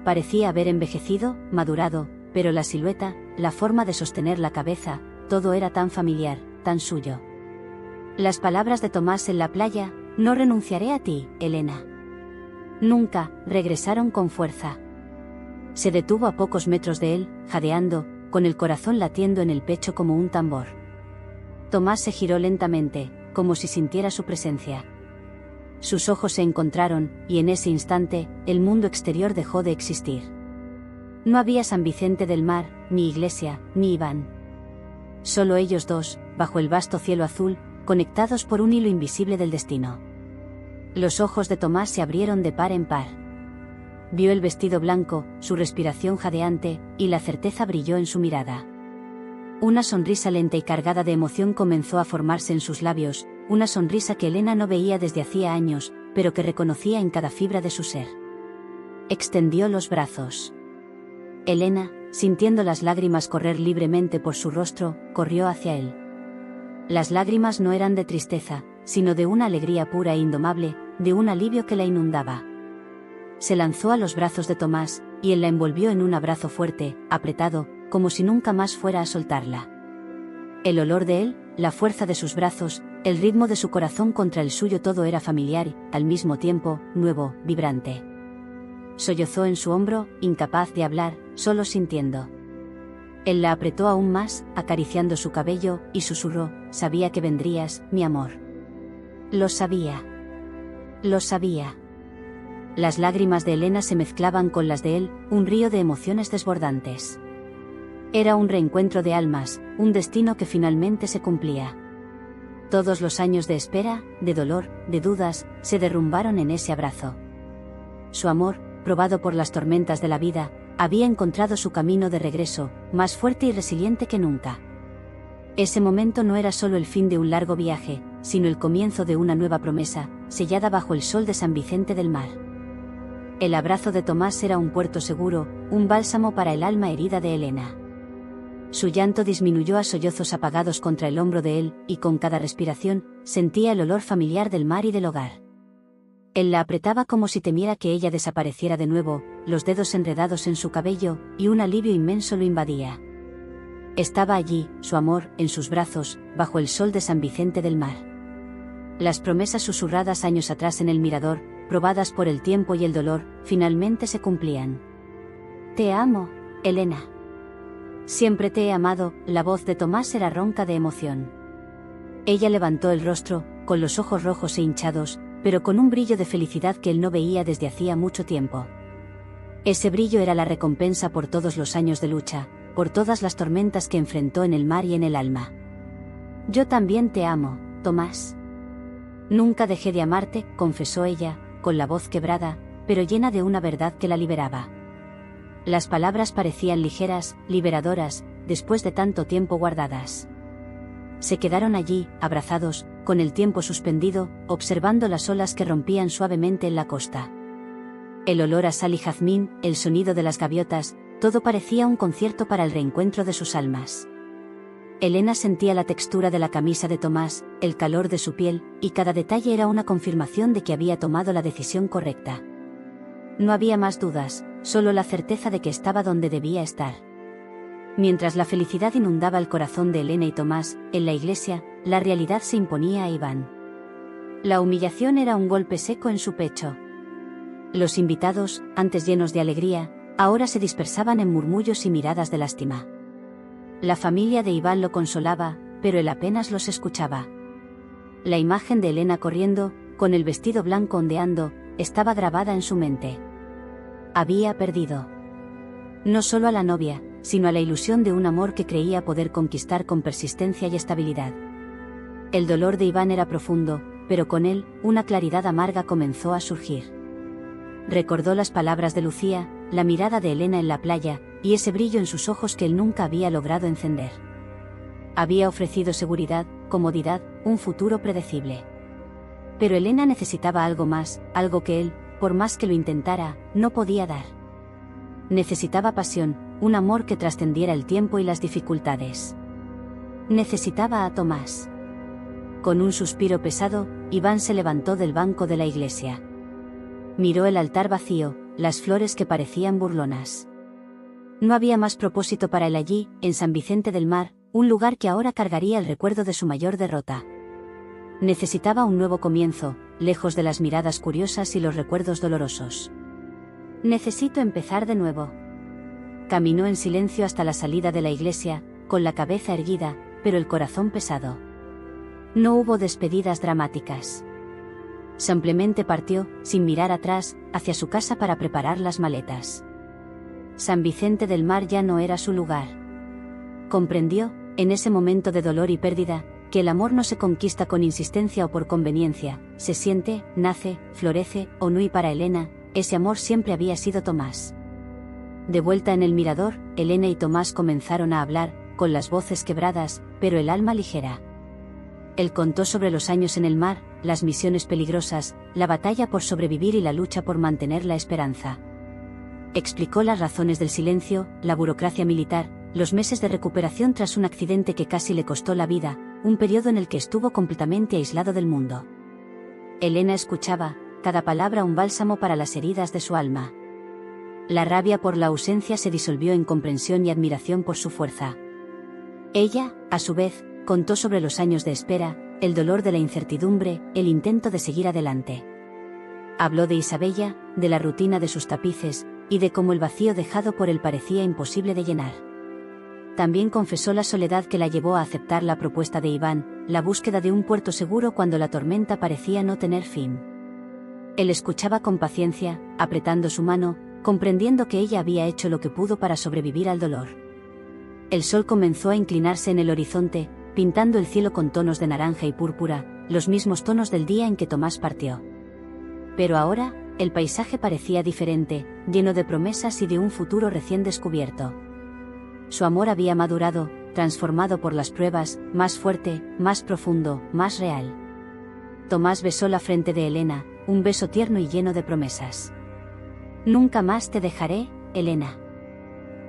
Parecía haber envejecido, madurado, pero la silueta, la forma de sostener la cabeza, todo era tan familiar, tan suyo. Las palabras de Tomás en la playa, no renunciaré a ti, Elena. Nunca, regresaron con fuerza. Se detuvo a pocos metros de él, jadeando, con el corazón latiendo en el pecho como un tambor. Tomás se giró lentamente, como si sintiera su presencia. Sus ojos se encontraron, y en ese instante, el mundo exterior dejó de existir. No había San Vicente del Mar, ni iglesia, ni Iván. Solo ellos dos, bajo el vasto cielo azul, conectados por un hilo invisible del destino. Los ojos de Tomás se abrieron de par en par. Vio el vestido blanco, su respiración jadeante, y la certeza brilló en su mirada. Una sonrisa lenta y cargada de emoción comenzó a formarse en sus labios, una sonrisa que Elena no veía desde hacía años, pero que reconocía en cada fibra de su ser. Extendió los brazos. Elena, sintiendo las lágrimas correr libremente por su rostro, corrió hacia él. Las lágrimas no eran de tristeza, sino de una alegría pura e indomable, de un alivio que la inundaba. Se lanzó a los brazos de Tomás, y él la envolvió en un abrazo fuerte, apretado, como si nunca más fuera a soltarla. El olor de él, la fuerza de sus brazos, el ritmo de su corazón contra el suyo, todo era familiar y, al mismo tiempo, nuevo, vibrante. Sollozó en su hombro, incapaz de hablar, solo sintiendo. Él la apretó aún más, acariciando su cabello, y susurró: «Sabía que vendrías, mi amor». Lo sabía. Lo sabía. Las lágrimas de Elena se mezclaban con las de él, un río de emociones desbordantes. Era un reencuentro de almas, un destino que finalmente se cumplía. Todos los años de espera, de dolor, de dudas, se derrumbaron en ese abrazo. Su amor, probado por las tormentas de la vida, había encontrado su camino de regreso, más fuerte y resiliente que nunca. Ese momento no era solo el fin de un largo viaje, sino el comienzo de una nueva promesa, sellada bajo el sol de San Vicente del Mar. El abrazo de Tomás era un puerto seguro, un bálsamo para el alma herida de Elena. Su llanto disminuyó a sollozos apagados contra el hombro de él, y con cada respiración, sentía el olor familiar del mar y del hogar. Él la apretaba como si temiera que ella desapareciera de nuevo, los dedos enredados en su cabello, y un alivio inmenso lo invadía. Estaba allí, su amor, en sus brazos, bajo el sol de San Vicente del Mar. Las promesas susurradas años atrás en el mirador, probadas por el tiempo y el dolor, finalmente se cumplían. «Te amo, Elena. Siempre te he amado», la voz de Tomás era ronca de emoción. Ella levantó el rostro, con los ojos rojos e hinchados, pero con un brillo de felicidad que él no veía desde hacía mucho tiempo. Ese brillo era la recompensa por todos los años de lucha, por todas las tormentas que enfrentó en el mar y en el alma. «Yo también te amo, Tomás. Nunca dejé de amarte», confesó ella, con la voz quebrada, pero llena de una verdad que la liberaba. Las palabras parecían ligeras, liberadoras, después de tanto tiempo guardadas. Se quedaron allí, abrazados, con el tiempo suspendido, observando las olas que rompían suavemente en la costa. El olor a sal y jazmín, el sonido de las gaviotas, todo parecía un concierto para el reencuentro de sus almas. Elena sentía la textura de la camisa de Tomás, el calor de su piel, y cada detalle era una confirmación de que había tomado la decisión correcta. No había más dudas, solo la certeza de que estaba donde debía estar. Mientras la felicidad inundaba el corazón de Elena y Tomás, en la iglesia, la realidad se imponía a Iván. La humillación era un golpe seco en su pecho. Los invitados, antes llenos de alegría, ahora se dispersaban en murmullos y miradas de lástima. La familia de Iván lo consolaba, pero él apenas los escuchaba. La imagen de Elena corriendo, con el vestido blanco ondeando, estaba grabada en su mente. Había perdido. No solo a la novia, sino a la ilusión de un amor que creía poder conquistar con persistencia y estabilidad. El dolor de Iván era profundo, pero con él, una claridad amarga comenzó a surgir. Recordó las palabras de Lucía, la mirada de Elena en la playa, y ese brillo en sus ojos que él nunca había logrado encender. Había ofrecido seguridad, comodidad, un futuro predecible. Pero Elena necesitaba algo más, algo que él, por más que lo intentara, no podía dar. Necesitaba pasión, un amor que trascendiera el tiempo y las dificultades. Necesitaba a Tomás. Con un suspiro pesado, Iván se levantó del banco de la iglesia. Miró el altar vacío, las flores que parecían burlonas. No había más propósito para él allí, en San Vicente del Mar, un lugar que ahora cargaría el recuerdo de su mayor derrota. Necesitaba un nuevo comienzo, lejos de las miradas curiosas y los recuerdos dolorosos. Necesito empezar de nuevo. Caminó en silencio hasta la salida de la iglesia, con la cabeza erguida, pero el corazón pesado. No hubo despedidas dramáticas. Simplemente partió, sin mirar atrás, hacia su casa para preparar las maletas. San Vicente del Mar ya no era su lugar. Comprendió, en ese momento de dolor y pérdida, que el amor no se conquista con insistencia o por conveniencia, se siente, nace, florece, o no, y para Elena, ese amor siempre había sido Tomás. De vuelta en el mirador, Elena y Tomás comenzaron a hablar, con las voces quebradas, pero el alma ligera. Él contó sobre los años en el mar, las misiones peligrosas, la batalla por sobrevivir y la lucha por mantener la esperanza. Explicó las razones del silencio, la burocracia militar, los meses de recuperación tras un accidente que casi le costó la vida, un periodo en el que estuvo completamente aislado del mundo. Elena escuchaba, cada palabra un bálsamo para las heridas de su alma. La rabia por la ausencia se disolvió en comprensión y admiración por su fuerza. Ella, a su vez, contó sobre los años de espera, el dolor de la incertidumbre, el intento de seguir adelante. Habló de Isabella, de la rutina de sus tapices, y de cómo el vacío dejado por él parecía imposible de llenar. También confesó la soledad que la llevó a aceptar la propuesta de Iván, la búsqueda de un puerto seguro cuando la tormenta parecía no tener fin. Él escuchaba con paciencia, apretando su mano, comprendiendo que ella había hecho lo que pudo para sobrevivir al dolor. El sol comenzó a inclinarse en el horizonte, pintando el cielo con tonos de naranja y púrpura, los mismos tonos del día en que Tomás partió. Pero ahora, el paisaje parecía diferente, lleno de promesas y de un futuro recién descubierto. Su amor había madurado, transformado por las pruebas, más fuerte, más profundo, más real. Tomás besó la frente de Elena, un beso tierno y lleno de promesas. «Nunca más te dejaré, Elena.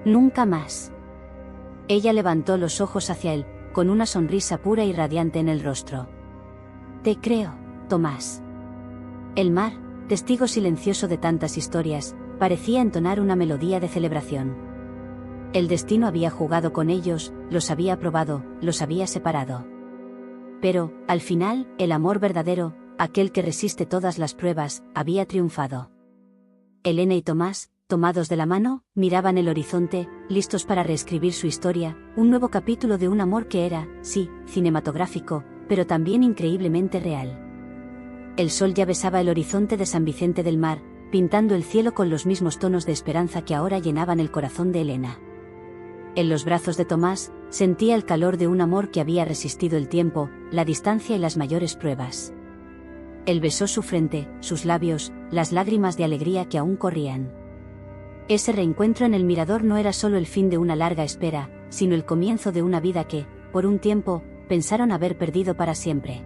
Nunca más. Ella levantó los ojos hacia él, con una sonrisa pura y radiante en el rostro. Te creo, Tomás. El mar, testigo silencioso de tantas historias, parecía entonar una melodía de celebración. El destino había jugado con ellos, los había probado, los había separado. Pero, al final, el amor verdadero, aquel que resiste todas las pruebas, había triunfado. Elena y Tomás, tomados de la mano, miraban el horizonte, listos para reescribir su historia, un nuevo capítulo de un amor que era, sí, cinematográfico, pero también increíblemente real. El sol ya besaba el horizonte de San Vicente del Mar, pintando el cielo con los mismos tonos de esperanza que ahora llenaban el corazón de Elena. En los brazos de Tomás, sentía el calor de un amor que había resistido el tiempo, la distancia y las mayores pruebas. Él besó su frente, sus labios, las lágrimas de alegría que aún corrían. Ese reencuentro en el mirador no era solo el fin de una larga espera, sino el comienzo de una vida que, por un tiempo, pensaron haber perdido para siempre.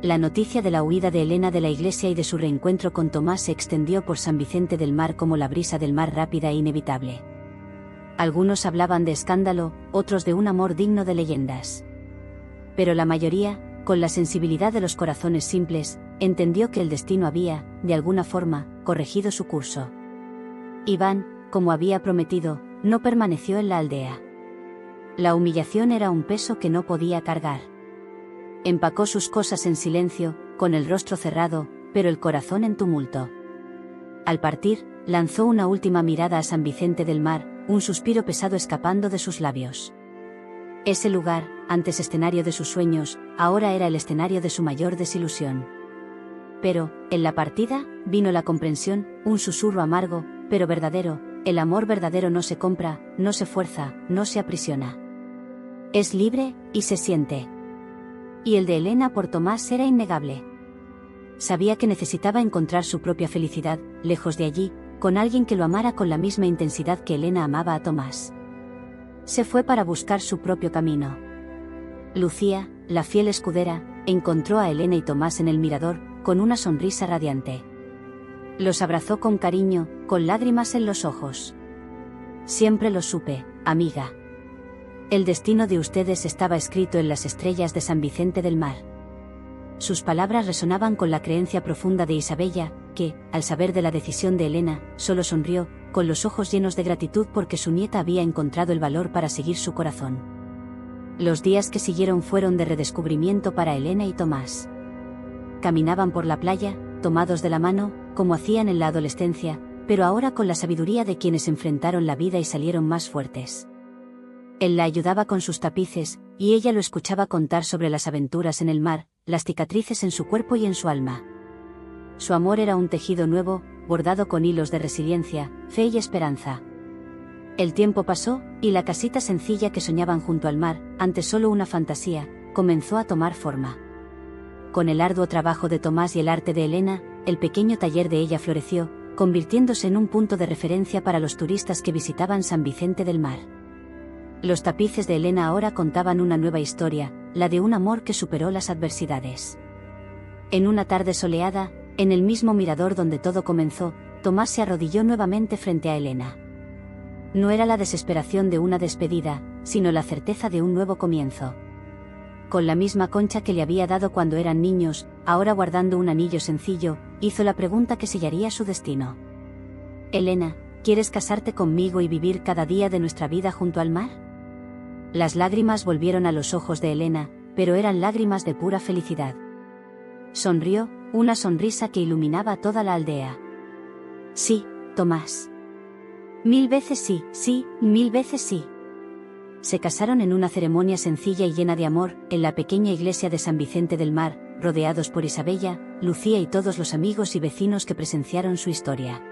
La noticia de la huida de Elena de la iglesia y de su reencuentro con Tomás se extendió por San Vicente del Mar como la brisa del mar rápida e inevitable. Algunos hablaban de escándalo, otros de un amor digno de leyendas. Pero la mayoría, con la sensibilidad de los corazones simples, entendió que el destino había, de alguna forma, corregido su curso. Iván, como había prometido, no permaneció en la aldea. La humillación era un peso que no podía cargar. Empacó sus cosas en silencio, con el rostro cerrado, pero el corazón en tumulto. Al partir, lanzó una última mirada a San Vicente del Mar, un suspiro pesado escapando de sus labios. Ese lugar, antes escenario de sus sueños, ahora era el escenario de su mayor desilusión. Pero, en la partida, vino la comprensión, un susurro amargo, pero verdadero: el amor verdadero no se compra, no se fuerza, no se aprisiona. Es libre, y se siente. Y el de Elena por Tomás era innegable. Sabía que necesitaba encontrar su propia felicidad, lejos de allí, con alguien que lo amara con la misma intensidad que Elena amaba a Tomás. Se fue para buscar su propio camino. Lucía, la fiel escudera, encontró a Elena y Tomás en el mirador, con una sonrisa radiante. Los abrazó con cariño, con lágrimas en los ojos. Siempre lo supe, amiga. El destino de ustedes estaba escrito en las estrellas de San Vicente del Mar. Sus palabras resonaban con la creencia profunda de Isabella, que, al saber de la decisión de Elena, solo sonrió, con los ojos llenos de gratitud porque su nieta había encontrado el valor para seguir su corazón. Los días que siguieron fueron de redescubrimiento para Elena y Tomás. Caminaban por la playa, tomados de la mano, como hacían en la adolescencia, pero ahora con la sabiduría de quienes enfrentaron la vida y salieron más fuertes. Él la ayudaba con sus tapices, y ella lo escuchaba contar sobre las aventuras en el mar, las cicatrices en su cuerpo y en su alma. Su amor era un tejido nuevo, bordado con hilos de resiliencia, fe y esperanza. El tiempo pasó, y la casita sencilla que soñaban junto al mar, antes solo una fantasía, comenzó a tomar forma. Con el arduo trabajo de Tomás y el arte de Elena, el pequeño taller de ella floreció, convirtiéndose en un punto de referencia para los turistas que visitaban San Vicente del Mar. Los tapices de Elena ahora contaban una nueva historia, la de un amor que superó las adversidades. En una tarde soleada, en el mismo mirador donde todo comenzó, Tomás se arrodilló nuevamente frente a Elena. No era la desesperación de una despedida, sino la certeza de un nuevo comienzo. Con la misma concha que le había dado cuando eran niños, ahora guardando un anillo sencillo, hizo la pregunta que sellaría su destino. Elena, ¿quieres casarte conmigo y vivir cada día de nuestra vida junto al mar? Las lágrimas volvieron a los ojos de Elena, pero eran lágrimas de pura felicidad. Sonrió, una sonrisa que iluminaba toda la aldea. Sí, Tomás. 1000 veces sí, sí, 1000 veces sí. Se casaron en una ceremonia sencilla y llena de amor, en la pequeña iglesia de San Vicente del Mar, rodeados por Isabella, Lucía y todos los amigos y vecinos que presenciaron su historia.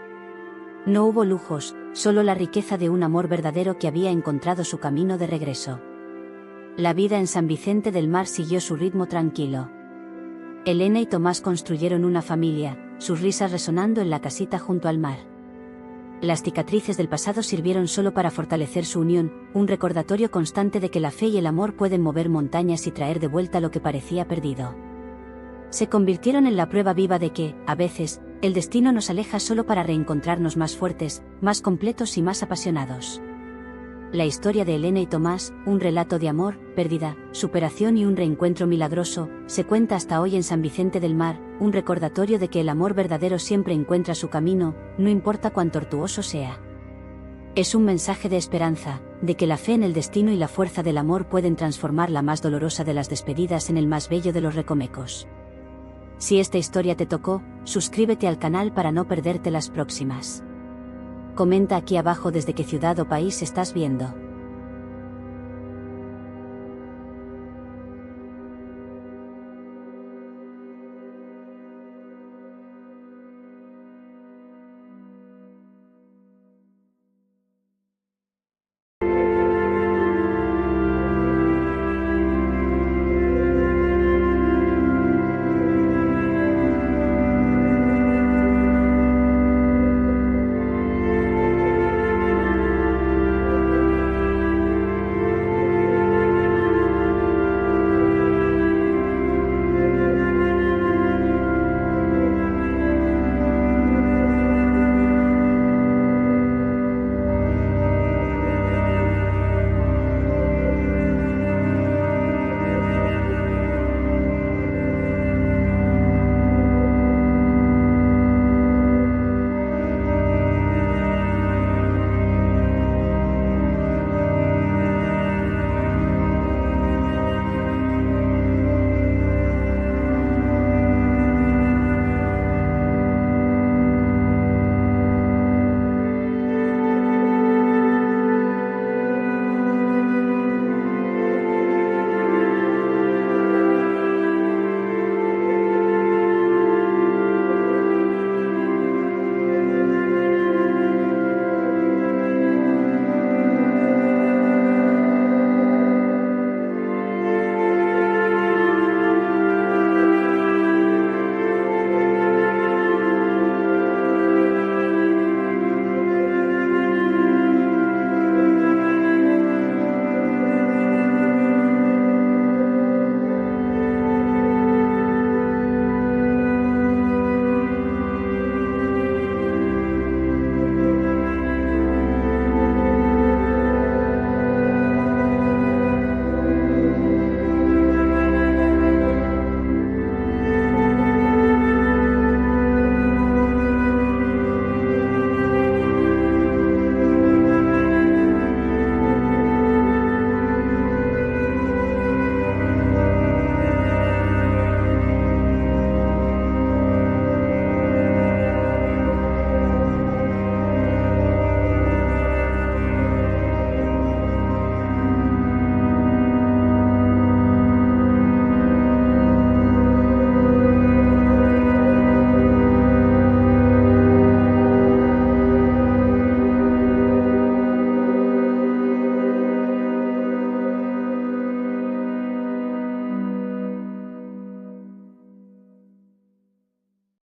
No hubo lujos, solo la riqueza de un amor verdadero que había encontrado su camino de regreso. La vida en San Vicente del Mar siguió su ritmo tranquilo. Elena y Tomás construyeron una familia, sus risas resonando en la casita junto al mar. Las cicatrices del pasado sirvieron solo para fortalecer su unión, un recordatorio constante de que la fe y el amor pueden mover montañas y traer de vuelta lo que parecía perdido. Se convirtieron en la prueba viva de que, a veces, el destino nos aleja solo para reencontrarnos más fuertes, más completos y más apasionados. La historia de Elena y Tomás, un relato de amor, pérdida, superación y un reencuentro milagroso, se cuenta hasta hoy en San Vicente del Mar, un recordatorio de que el amor verdadero siempre encuentra su camino, no importa cuán tortuoso sea. Es un mensaje de esperanza, de que la fe en el destino y la fuerza del amor pueden transformar la más dolorosa de las despedidas en el más bello de los recovecos. Si esta historia te tocó, suscríbete al canal para no perderte las próximas. Comenta aquí abajo desde qué ciudad o país estás viendo.